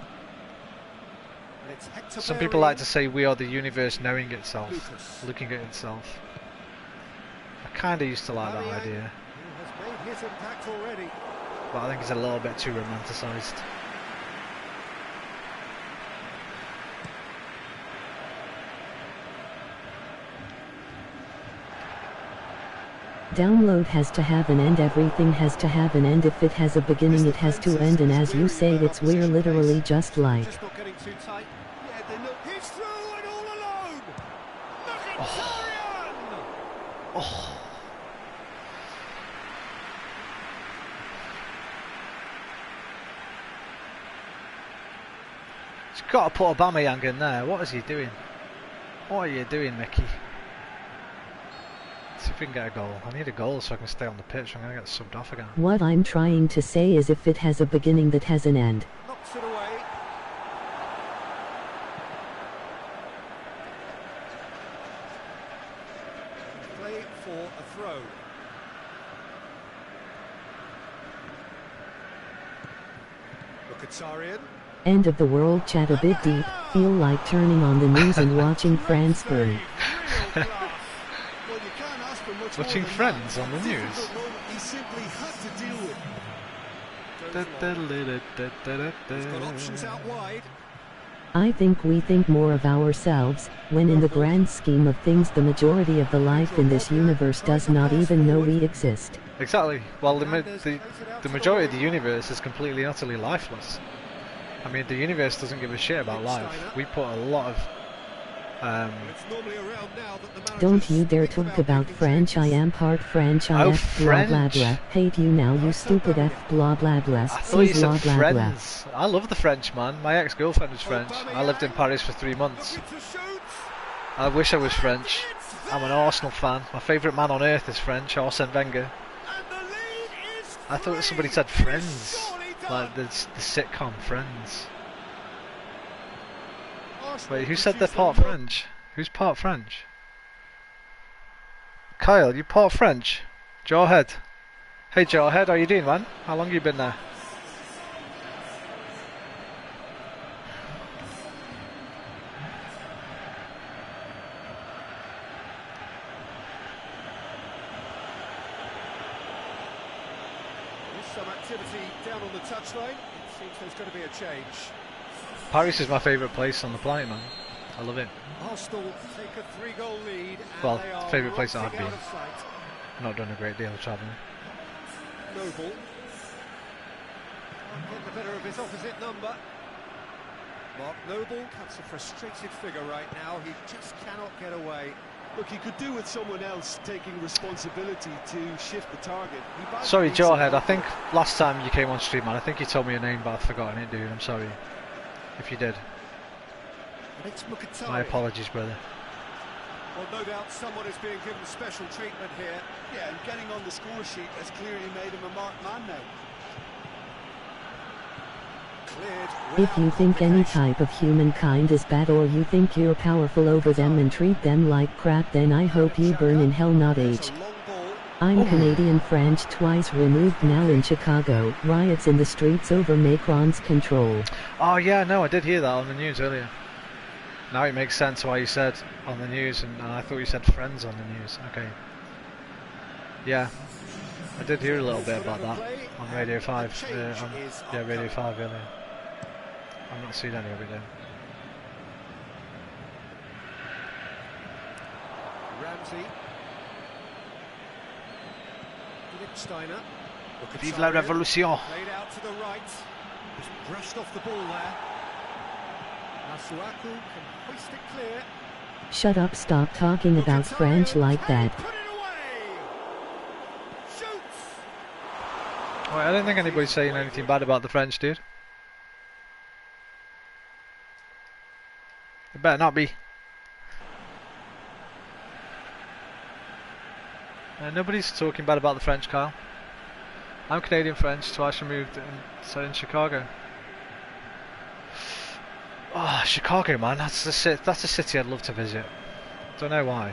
And it's Hector Some people like to say we are the universe knowing itself, Lucas. looking at itself. I kind of used to like that Obiang, idea, who has made his impact already. but I think it's a little bit too romanticised. Download has to have an end. Everything has to have an end. If it has a beginning, it has to end. And as you say, it's we're literally just like. Just not getting too tight. Yeah, they look. He's through and all alone. Mkhitaryan. Oh, he's got to put Aubameyang in there. What is he doing? What are you doing, Mickey? See if we can get a goal. I need a goal so I can stay on the pitch. I'm going to get subbed off again. What I'm trying to say is, if it has a beginning, that has an end. Knocks it away. Play for a throw. Mkhitaryan. End of the world. Chat a bit deep. Feel like turning on the news and watching France burn. Real class. Well, you can't ask for much Watching more than Friends that. on the A news. difficult moment he simply had to deal with. He's got options out wide. I think we think more of ourselves, when in the grand scheme of things the majority of the life in this universe does not even know we exist. Exactly. Well, the majority of the universe is completely and utterly lifeless. I mean, the universe doesn't give a shit about life. We put a lot of Don't you dare talk about French. I am part French. I F blah blah blah. Hate you now, you stupid F blah blah blah. I thought you said friends. I love the French, man. My ex-girlfriend was French. I lived in Paris for 3 months. I wish I was French. I'm an Arsenal fan. My favourite man on earth is French, Arsene Wenger. I thought somebody said Friends, like the sitcom Friends. Wait, who said they're part French? Who's part French? Kyle, you part French? Jarhead. Hey Jarhead, how you doing, man? How long you been there? There's some activity down on the touchline. It seems there's going to be a change. Paris is my favourite place on the planet, man. I love it. Arsenal take a 3-goal lead. Well, favourite place that I've been. Not done a great deal of travelling. Noble. Can't get the better of his opposite number. Mark Noble, that's a frustrated figure right now. He just cannot get away. Look, he could do with someone else taking responsibility to shift the target. Sorry, Jarhead, I think last time you came on stream, man, I think you told me your name, but I've forgotten it, dude. I'm sorry if you did. My apologies, brother. Well, no doubt someone is being given special treatment here. Yeah, and getting on the score sheet has clearly made him a marked man now. If you think any type of humankind is bad, or you think you're powerful over them and treat them like crap, then I hope you burn in hell, not H. I'm Canadian French, twice removed, now in Chicago. Riots in the streets over Macron's control. Oh yeah, no, I did hear that on the news earlier. Now it makes sense why you said on the news, and I thought you said Friends on the news. Okay. Yeah, I did hear a little bit about that on Radio 5. Yeah, Radio 5 earlier. I'm not seeing any of it then. Ramsey. Steiner. Vive la révolution! Played out to the right. Just brushed off the ball there. Masuaku can hoist it clear. Shut up, stop talking about French like that. Put it away. Shoots. Wait, I don't think anybody's saying anything bad about the French, dude. It better not be. Nobody's talking bad about the French, Kyle. I'm Canadian French, twice removed in Chicago. Oh, Chicago, man, that's a city I'd love to visit. Don't know why.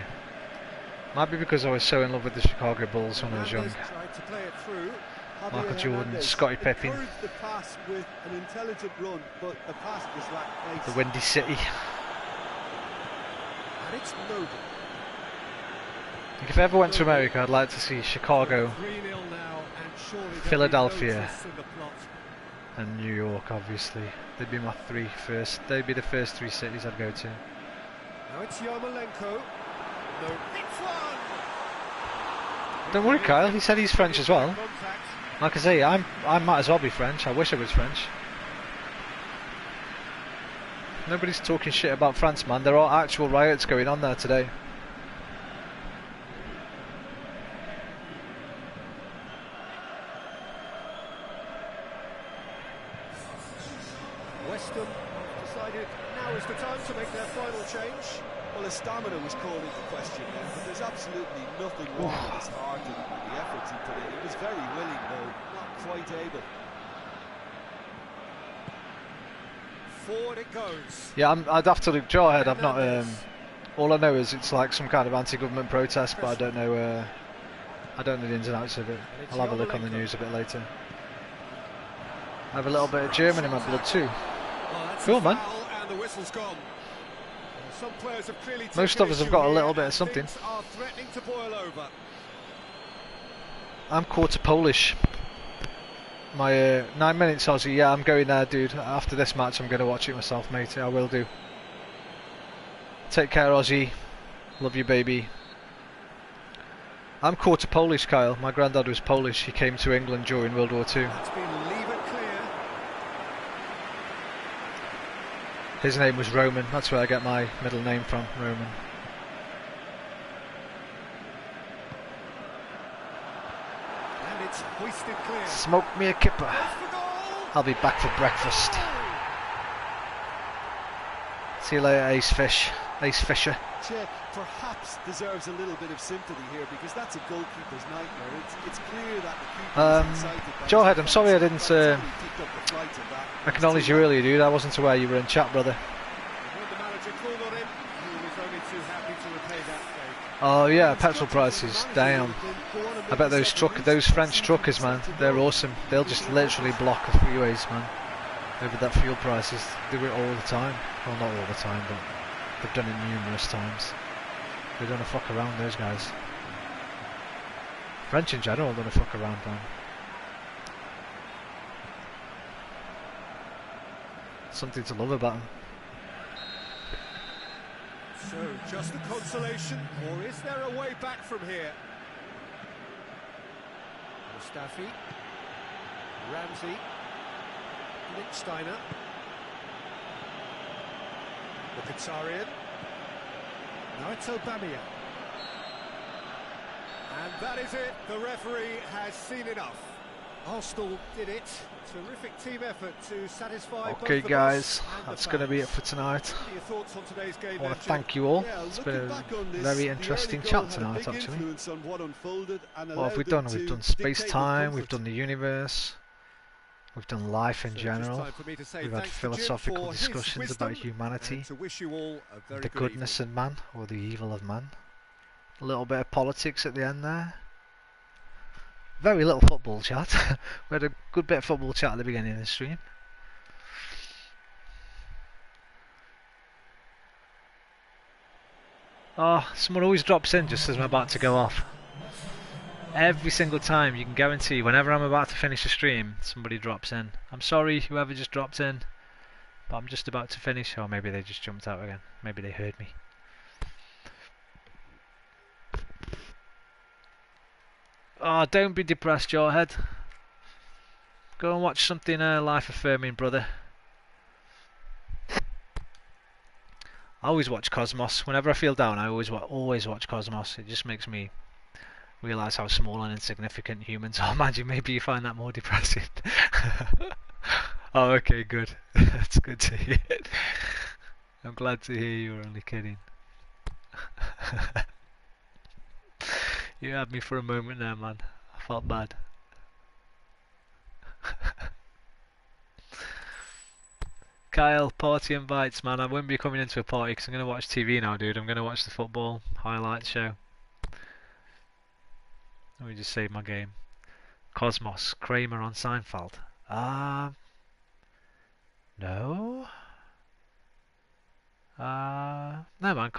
Might be because I was so in love with the Chicago Bulls when I was young. Michael Jordan, Scottie Pippen. The Windy City. And it's Noble. If I ever went to America, I'd like to see Chicago, Philadelphia, and New York. Obviously, they'd be my They'd be the first 3 cities I'd go to. Now it's Yarmolenko. No, it's one. Don't worry, Kyle. He said he's French as well. Like I say, I might as well be French. I wish I was French. Nobody's talking shit about France, man. There are actual riots going on there today. Decided now is the time to make their final change. Well, his stamina was called into question there, but there's absolutely nothing wrong with his heart and the efforts he put in. He was very willing, though not quite able. Forward it goes. Yeah, I'd have to look. Jarhead, I've not. All I know is it's like some kind of anti-government protest, but I don't know. I don't know the ins and outs of it. I'll have a look on the news a bit later. I have a little bit of German in my blood too. Cool, man. And the whistle's gone. Some players have clearly Most of us have got a little bit of something. Are threatening to boil over. I'm quarter Polish. My 9 minutes Aussie. Yeah, I'm going there, dude. After this match, I'm going to watch it myself, mate. I will do. Take care, Aussie. Love you, baby. I'm quarter Polish, Kyle. My granddad was Polish. He came to England during World War II. That's been leave it clear. His name was Roman. That's where I get my middle name from, Roman. And it's hoisted clear. Smoke me a kipper. Goes for goal. I'll be back for breakfast. See you later, Ace Fisher. Czech perhaps deserves a little bit of sympathy here because that's a goalkeeper's nightmare. It's clear that the keeper is excited by Jawhead, his I'm sorry I didn't defence, but he's only picked up the flight of that. acknowledge you earlier, dude. I wasn't aware you were in chat, brother. When the manager called on him, he was only too happy to repay that favour. Oh yeah, petrol prices down. I bet those French truckers, man, they're awesome. They'll just literally block the freeways, man. Over that fuel prices, they do it all the time. Well, not all the time, but they've done it numerous times. They don't fuck around, those guys. French in general don't fuck around, man. Something to love about them. So, just a consolation, or is there a way back from here? Mustafi, Ramsey, Lichtsteiner, Mkhitaryan, now it's Aubameyang. And that is it, the referee has seen enough. Arsenal did it. Terrific team effort to satisfy both Okay the guys, boss and that's the going to be it fans. for tonight. What are your thoughts on today's game, I want to then, thank Jim? you all. Yeah, It's looking been a back on this, very the interesting early chat goal had a tonight, big actually. influence on what unfolded and What have allowed we them done? to We've done dictate with space-time, we've comfort. done the universe, we've done life in So just general, time for me to say we've had thanks to Jim philosophical for his discussions wisdom about humanity, and to wish you all a very the good goodness evening. in man, or the evil of man. A little bit of politics at the end there. Very little football chat. We had a good bit of football chat at the beginning of the stream. Oh, someone always drops in just as I'm about to go off. Every single time, you can guarantee, whenever I'm about to finish a stream, somebody drops in. I'm sorry, whoever just dropped in, but I'm just about to finish. Or maybe they just jumped out again. Maybe they heard me. Oh, don't be depressed, Jawhead. Go and watch something life-affirming, brother. I always watch Cosmos. Whenever I feel down, I always watch Cosmos. It just makes me realise how small and insignificant humans are. Imagine maybe you find that more depressing. Oh, okay, good. That's good to hear. I'm glad to hear you were only kidding. You had me for a moment there, man. I felt bad. Kyle, party invites, man. I won't be coming into a party because I'm going to watch TV now, dude. I'm going to watch the football highlight show. Let me just save my game. Cosmos, Kramer on Seinfeld. No. No, man.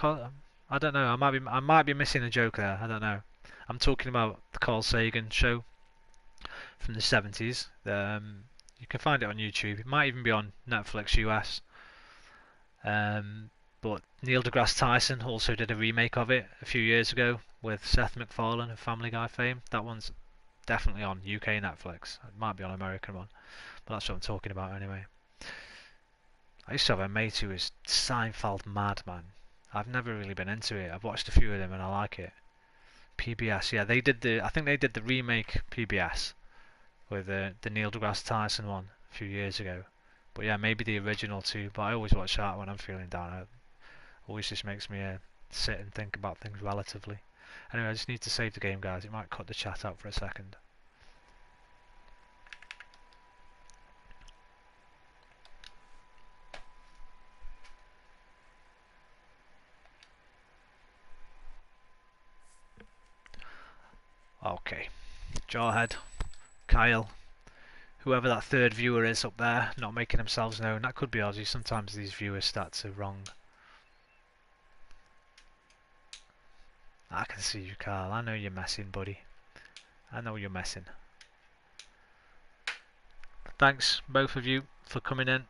I don't know. I might be missing a joke there. I don't know. I'm talking about the Carl Sagan show from the 70s. You can find it on YouTube. It might even be on Netflix US. But Neil deGrasse Tyson also did a remake of it a few years ago with Seth MacFarlane of Family Guy fame. That one's definitely on UK Netflix. It might be on American one, but that's what I'm talking about anyway. I used to have a mate who was Seinfeld madman. I've never really been into it. I've watched a few of them and I like it. PBS, yeah, I think they did the remake PBS with the Neil deGrasse Tyson one a few years ago. But yeah, maybe the original too. But I always watch that when I'm feeling down. It always just makes me sit and think about things relatively. Anyway, I just need to save the game, guys. It might cut the chat out for a second. Okay, Jawhead, Kyle, whoever that third viewer is up there, not making themselves known. That could be Aussie. Sometimes these viewer stats are wrong. I can see you, Carl. I know you're messing, buddy. I know you're messing. Thanks, both of you, for coming in,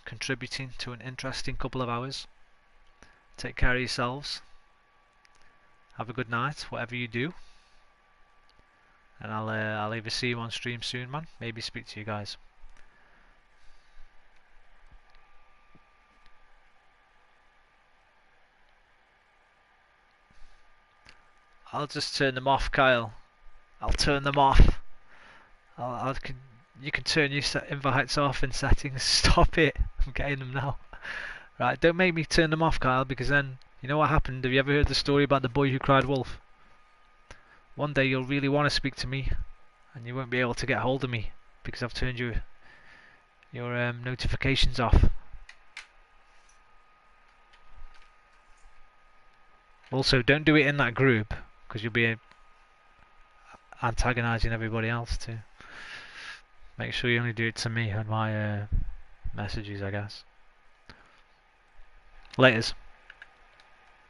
contributing to an interesting couple of hours. Take care of yourselves. Have a good night, whatever you do. And I'll either see you on stream soon, man. Maybe speak to you guys. I'll just turn them off, Kyle. I'll turn them off. You can turn your invites off in settings. Stop it. I'm getting them now. Right, don't make me turn them off, Kyle, because then, you know what happened? Have you ever heard the story about the boy who cried wolf? One day you'll really want to speak to me, and you won't be able to get hold of me, because I've turned your notifications off. Also, don't do it in that group, because you'll be antagonising everybody else too. Make sure you only do it to me on my messages, I guess. Laters.